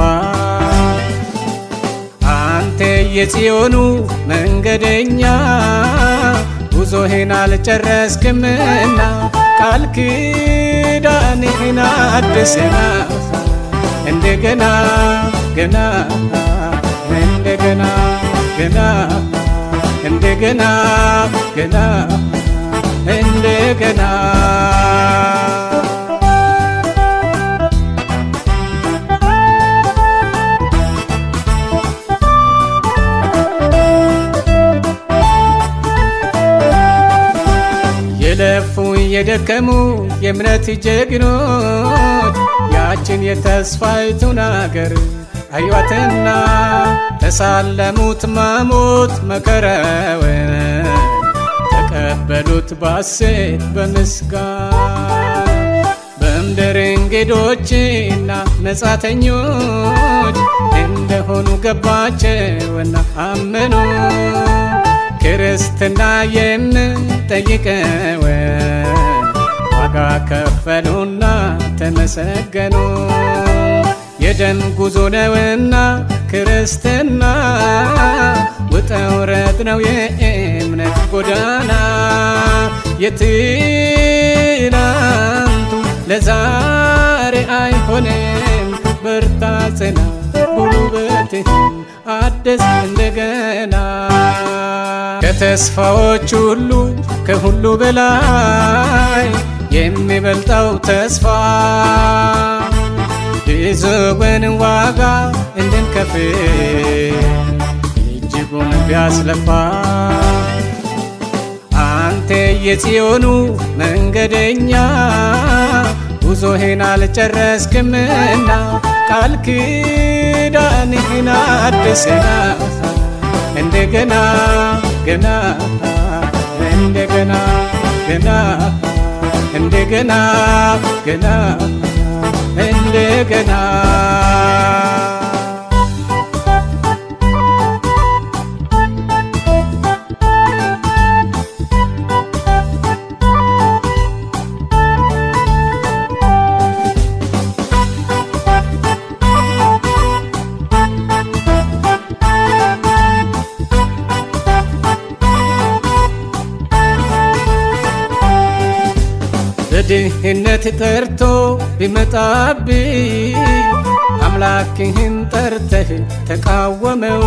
አንተ የጽዮኑ መንገደኛ ጉዞህን አልጨረስክምና ቃል ኪዳንህን አድሰና እንደገና ገና እንደገና ገና እንደገና ገና እንደገና የለፉ የደከሙ የእምነት ጀግኖች ያችን የተስፋይቱን አገር አዩአትና ተሳለሙት ማሞት መከራውን ተቀበሉት ባሴት በምስጋና በምድር እንግዶችና መጻተኞች እንደሆኑ ገባቸውና አመኑ ክርስትና የምንጠይቀውን ዋጋ ከፈሉና ተመሰገኑ የደም ጉዞ ነውና ክርስትና ውጣ ውረድ ነው የእምነት ጎዳና የትናንቱ ለዛሬ አይሆንም በርታ ጽና ጉልበትህን አድስ እንደገና ከተስፋዎች ሁሉ ከሁሉ በላይ የሚበልጠው ተስፋ ብዙውን ዋጋ እንድንከፍል እጅጉን ቢያስለፋ አንተ የጽዮኑ መንገደኛ ጉዞህን አልጨረስክምና ቃል ኪዳንህን አድሰና እንደገና ገና እንደገና ገና እንደገና ገና እንደገና በድህነት ጠርቶ ቢመጣብኝ አምላክህን ጠርተህ ተቃወመው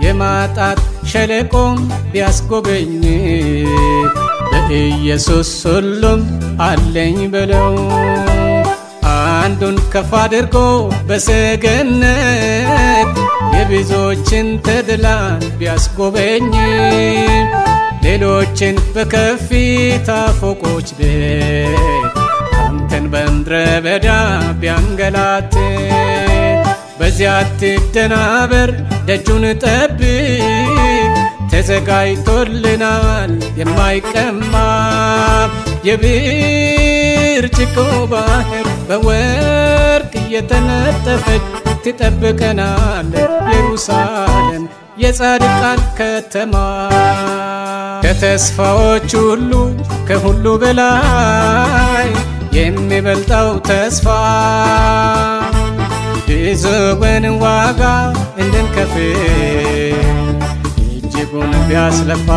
የማጣት ሸለቆም ቢያስጎበኝ ለኢየሱስ ሁሉም አለኝ ብለው አንዱን ከፍ አድርጎ በሰገነት የብዙዎችን ተድላን ቢያስጎበኝ ሌሎችን በከፍታ ፎቆች ቤት አንተን በምድረ በዳ ቢያንገላት በዚያ አትደናበር ደጁን ጠብቅ ተዘጋጅቶልናል የማይቀማ የብርጭቆ ባህር በወርቅ እየተነጠፈች ትጠብቀናለች ኢየሩሳሌም የጻድቃን ከተማ ከተስፋዎች ሁሉ ከሁሉ በላይ የሚበልጠው ተስፋ ብዙውን ዋጋ እንድንከፍል እጅጉን ቢያስለፋ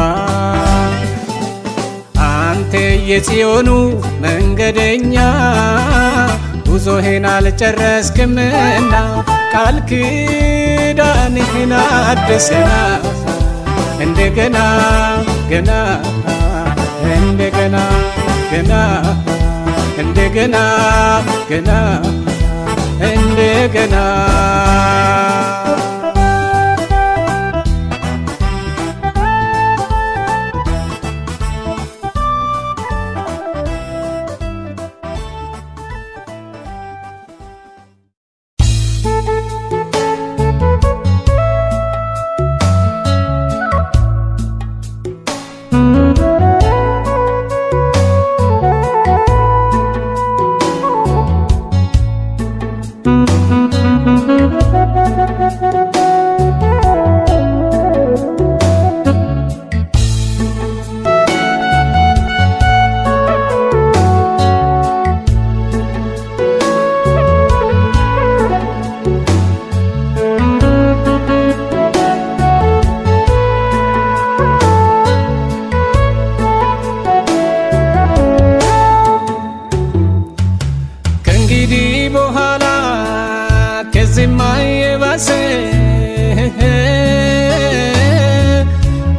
አንተ የጽዮኑ መንገደኛ ጉዞህን አልጨረስክምና ቃል ኪዳንህን አድሰና እንደገና ገና እንደገና ገና እንደገና ገና እንደገና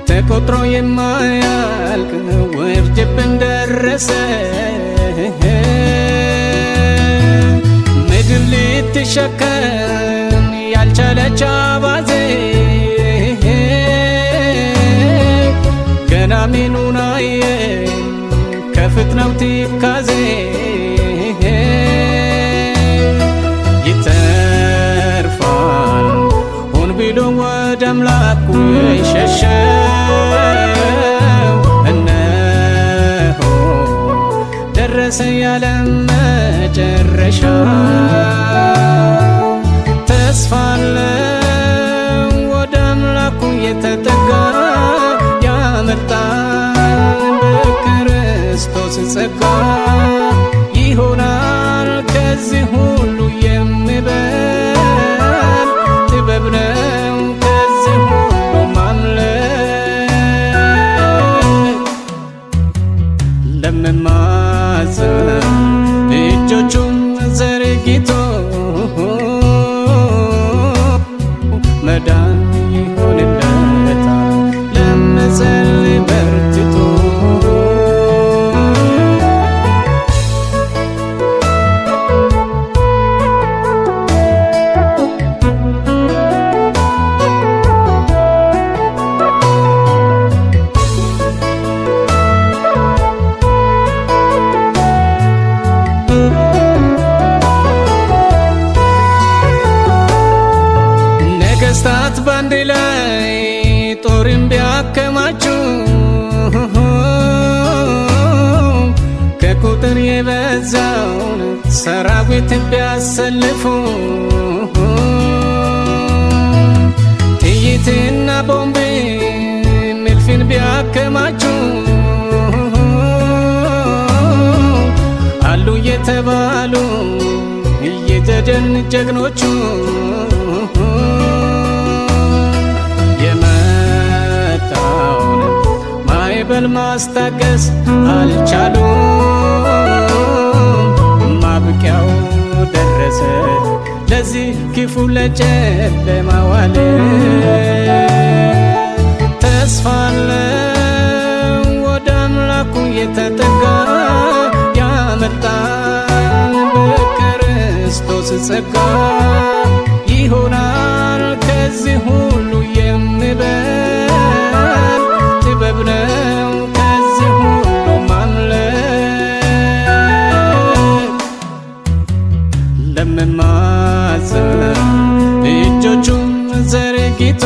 ተቆጥሮ የማያልቅ ውርጅብኝ ደረሰ ምድር ልትሸከም ያልቻለች አባዜ ገና ምኑን አየን ከፍጥነው ትካዜ ይተርፋል ሆን ብሎ ወደ አምላኩ የሸሸው እነሆ ደረሰ ያለም መጨረሻ ተስፋ አለው ወደ አምላኩ የተጠጋ ያመልጣል በክርስቶስ ጸጋ ይሆናል ከዚህ ሁሉ የሚበልጥ ጥበብ ነው ከዚህ ሁሉ ማምለክ ለመማፀን እጆቹን ዘርግቶ መዳን ይሆንለታል ለመጸለይ በርትቶ ነገስታት ባንድ ላይ ጦርን ቢያከማቹ ከቁጥር የበዛውን ሰራዊት ቢያሰልፉ ጥይትና ቦምብ ምልፊን ቢያከማቹ አሉ የተባሉ እየተደን ጀግኖቹ የመጣውን ማዕበል ማስታገስ አልቻሉም ማብቂያው ደረሰ ለዚህ ክፉ ለጨለማ ዋለ ተስፋ አለው ወደ አምላኩ የተጠጋ ያመልጣል በክርስቶስ ጸጋ ይሆናል ከዚህ ሁሉ የሚበልጥ ጥበብ ነው ከዚህ ሁሉ ማምለጥ ለምማጸን እጆቹን ዘርግቶ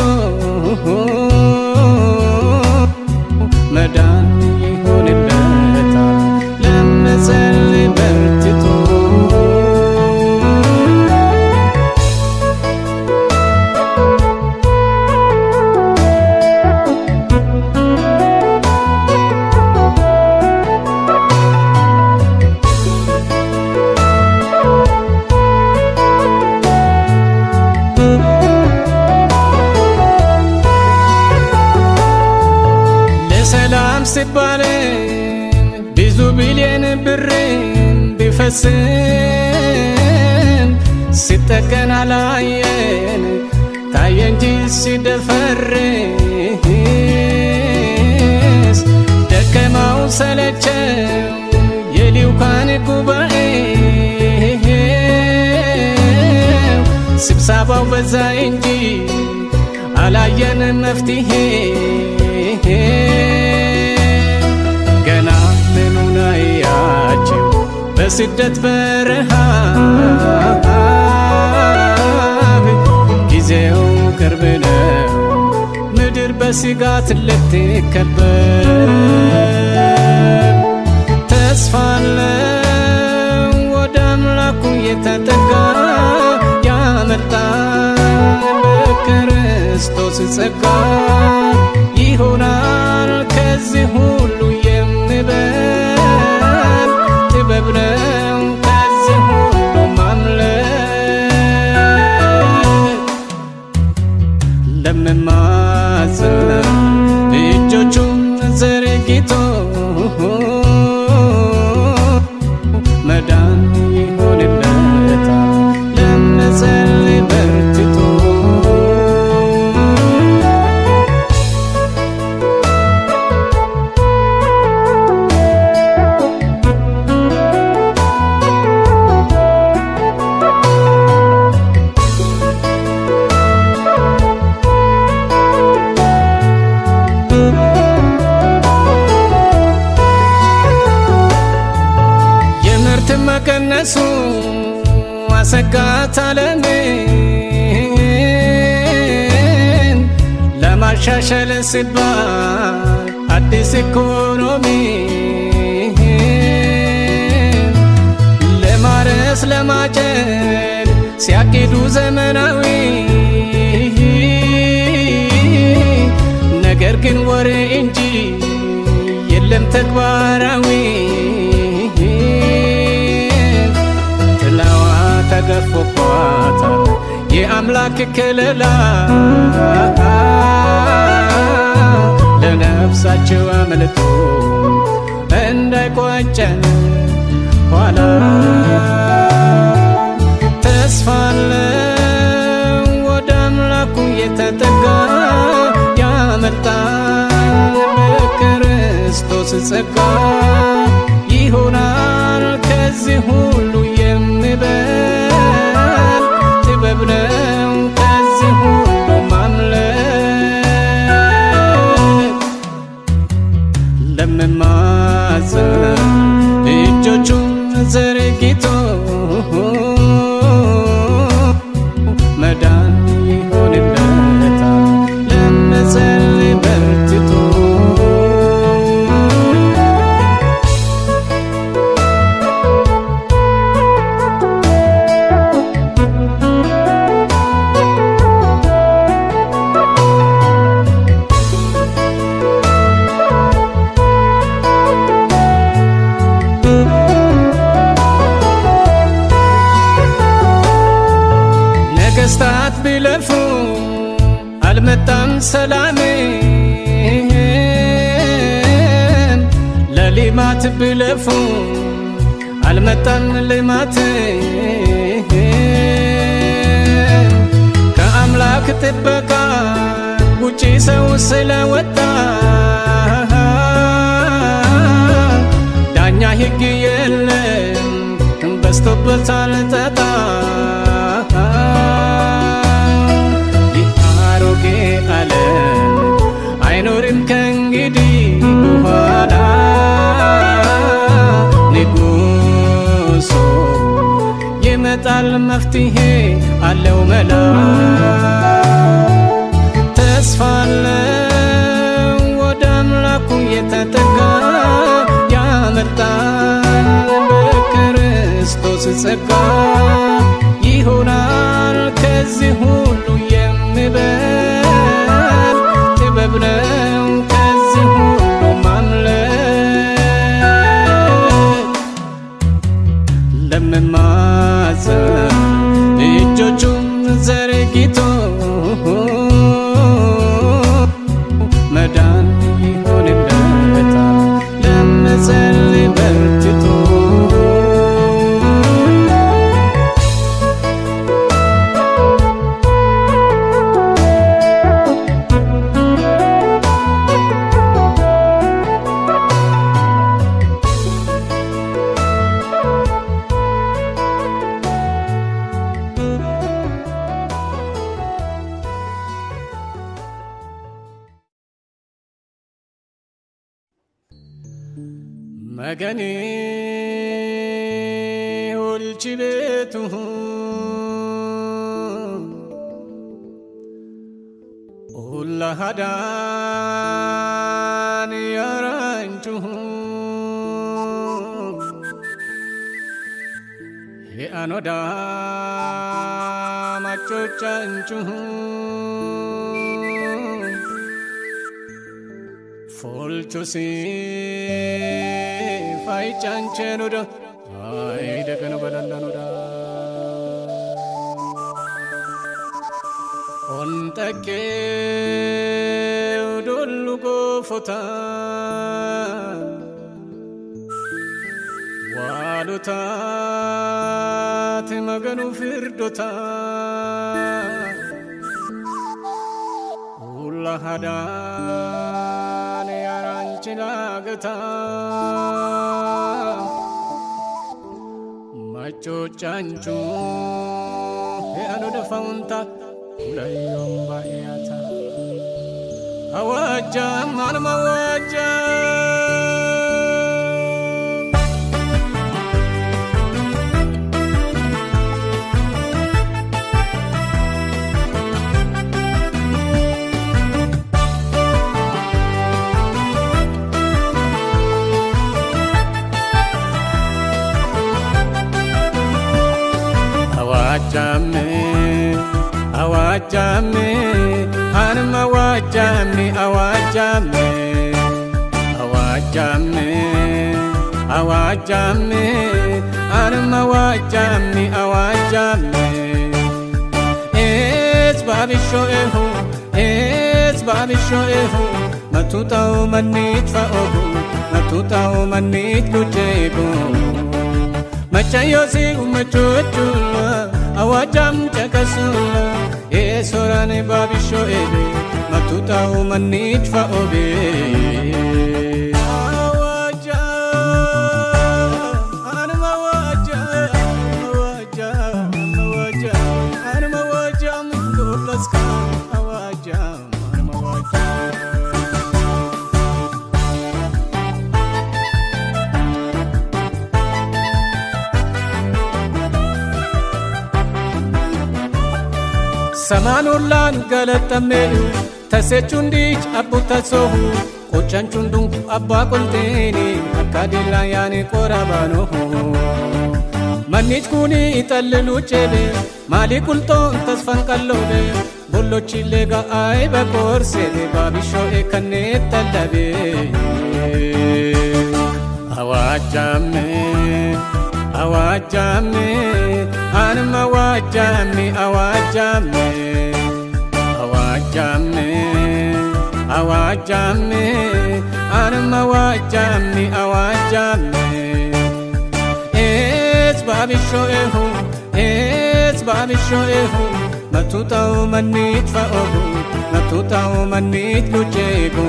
መዳን ይሆንለታል ለመጸለይ በርትቶ ሰላም ሲባል ብዙ ቢሊየን ብር ቢፈስም ሲጠቀን አላየን ታየ እንጂ ሲደፈርስ ደከማው ሰለቸው የሊውካን ጉባኤ ስብሰባው በዛ እንጂ አላየን መፍትሄ ገና ምኑን አያችሁ በስደት በረሃ ጊዜው ቅርብ ነው ምድር በስጋት ልትከበብ ተስፋ አለው ወደ አምላኩ የተጠጋ ያመልጣል በክርስቶስ ጸጋ ይሆናል ከዚህ ሁሉ የሚበልጥ ጥበብ ነው ከዚህ ሁሉ ማምለጥ ለምማጸን እጆቹን ዘርግቶ መዳን ይሆንለታል ለመጸለይ በርትቶ መቀነሱ አሰጋት ዓለምን ለማሻሻል ሲባል አዲስ ኢኮኖሚ ለማረስ ለማጨድ ሲያቅዱ ዘመናዊ ነገር ግን ወሬ እንጂ የለም ተግባራዊ ተገፎባታል የአምላክ ክልላ ለነፍሳቸው አመልጦ እንዳይቆጨን ኋላ ተስፋ አለው ወደ አምላኩ የተጠጋ ያመልጣል በክርስቶስ ጸጋ ይሆናል ከዚህ ሁሉ የሚበልጥ ጥበብ ነው ከዚህ ሁሉ ማምለጥ ለምማጸን እጆቹን ዘርግቶ መዳን ይሆንለታል ለመጸለይ በርትቶ ነገስታት ቢለፉ አልመጣም ሰላም ለሊማት ቢለፉ አልመጣም ልማት ከአምላክ ጥበቃ ውጪ ሰው ስለወጣ ይወርድበታል ጣጣ የአሮጌ ዓለም አይኖርም ከእንግዲህ በኋላ ንጉሡ ይመጣል መፍትሄ አለው መላ ተስፋ አለው ወደ አምላኩ የተጠጋ ያመልጣል በክርስቶስ ጸጋ ይሆናል ከዚህ ሁሉ የሚበልጥ ጥበብ ነው ከዚህ ሁሉ ማምለጥ ለሚማጸን እጆቹን ዘርግቶ መዳን ይሆንለታል ለሚጸልይ በርትቶ مغني والجبته ولا هدان يرانته أنا دام أشوفه فولتوسي فاي چانچنودا اي دكنو بلندانودا اونتكي ودولو غوفوتا والوتا تمغنو فردوتا ولا هدا ችላገታ ማቾ ጫንቹ ያኖ ደፋውንታ ሁላዮም ባያታ አዋጃ ማንማዋጃ awajame anma awajame awajame awajame awajame anma awajame awajame es babisho ehu matutao manit faohu matutao manit lujego machayosi umachuchula awajam chakasula esorane babisho ebe matutao manit fa obe awajam anma awajam dolaska awajam anma awajam samanulan galatameu tasechundich abutasohu qochachundun abba qolteni akadilla yani qorabano manich kuni itallu chebe malikulton tasfan kallobe bollochillega ay bakorse babisho ekanne talabe awajame awajame anma awajame awajame awajame awajame anma awajame awajame es babisho ehu matutao manit faohu matutao manit lujego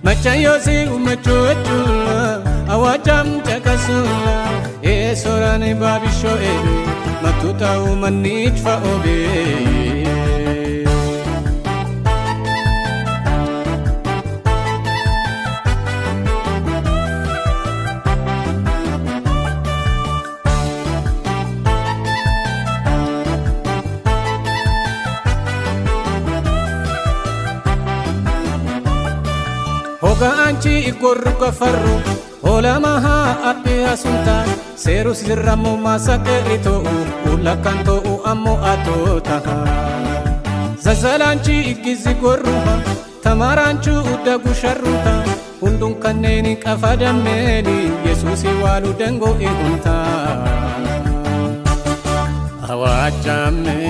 machayosi umachuchula awajam chakasula sorane babisho ebe matuta umanit fa obe Hoga anchi ikorru kafarru Ola maha api asunta Seru sirramu masakerito Ula kanto ammo atotaha Zazalanchi igizi gorruha Tamaranchu udagu sharruha Hundun kanneni kafadameni Yesusi walu dengo ihunta Awajame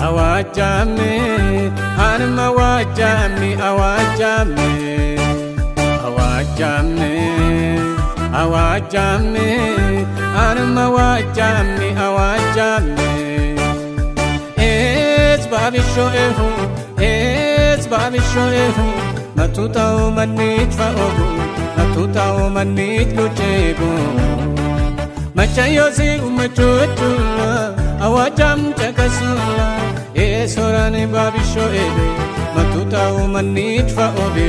Awajame Anma wajami awajame Awajame Awajame Anma wajami awajame Es babisho ehu Matuta umanit fa ogu Matuta umanit luchego Machayosi umachuchula Awajam chakasula Sorane babisho ebe Matuta umanit fa obe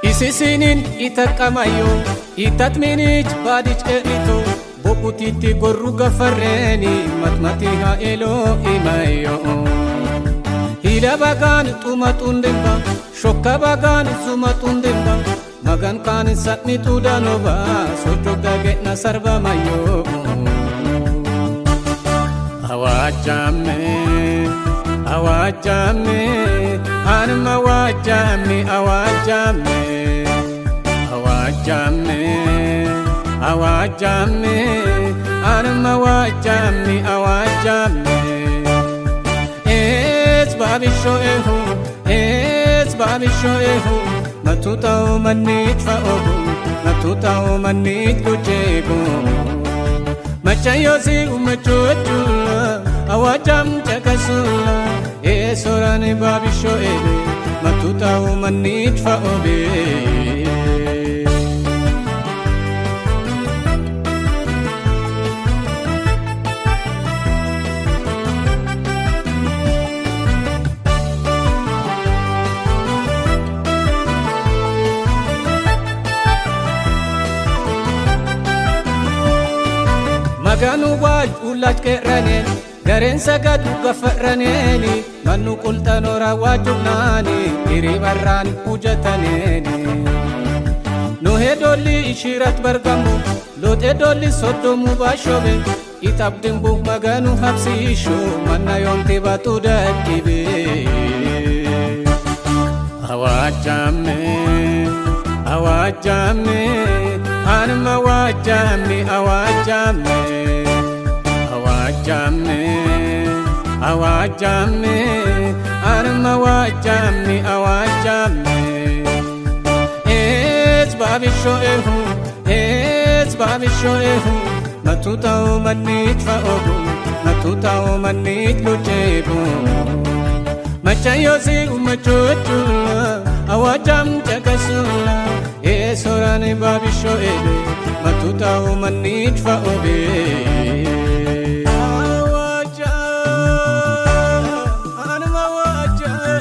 Isisinin itakamayo itatminich badich erito bokutiti gorruga farreni matmatiha elo imayo hila bagan tumatundemba shokka bagan sumatundemba magan kan satmi tudanoba sojoga getna sarba mayo awajame awajame anma wajame awajame Awajame, awajame, anma wajame, awajame. Es babisho ehu, matuta umanit fa ogu, matuta umanit luchego. Machayosi umachuchula, awajam chakasula. Es sorane babisho ebe, matuta umanit fa obe. Maganu waj ulaj keranel Garen sagadu gafaraneli Manu kultanora wajunani Iri barran pujataneli Nuhe doli ishirat bargamu Lote doli sodomu bashobe Itabdimbu maganu hapsisho Manna yonti batu dakibe Awajame Awajame Anma wajame awajame Awajame Awajame Anma wajame awajame Es babisho ehu Matuta umanit fa ogu Matuta umanit luchego Machayosi umachuchula Awajam chakasula Sorane babisho ebe Matuta umanit fa obe Anma wajam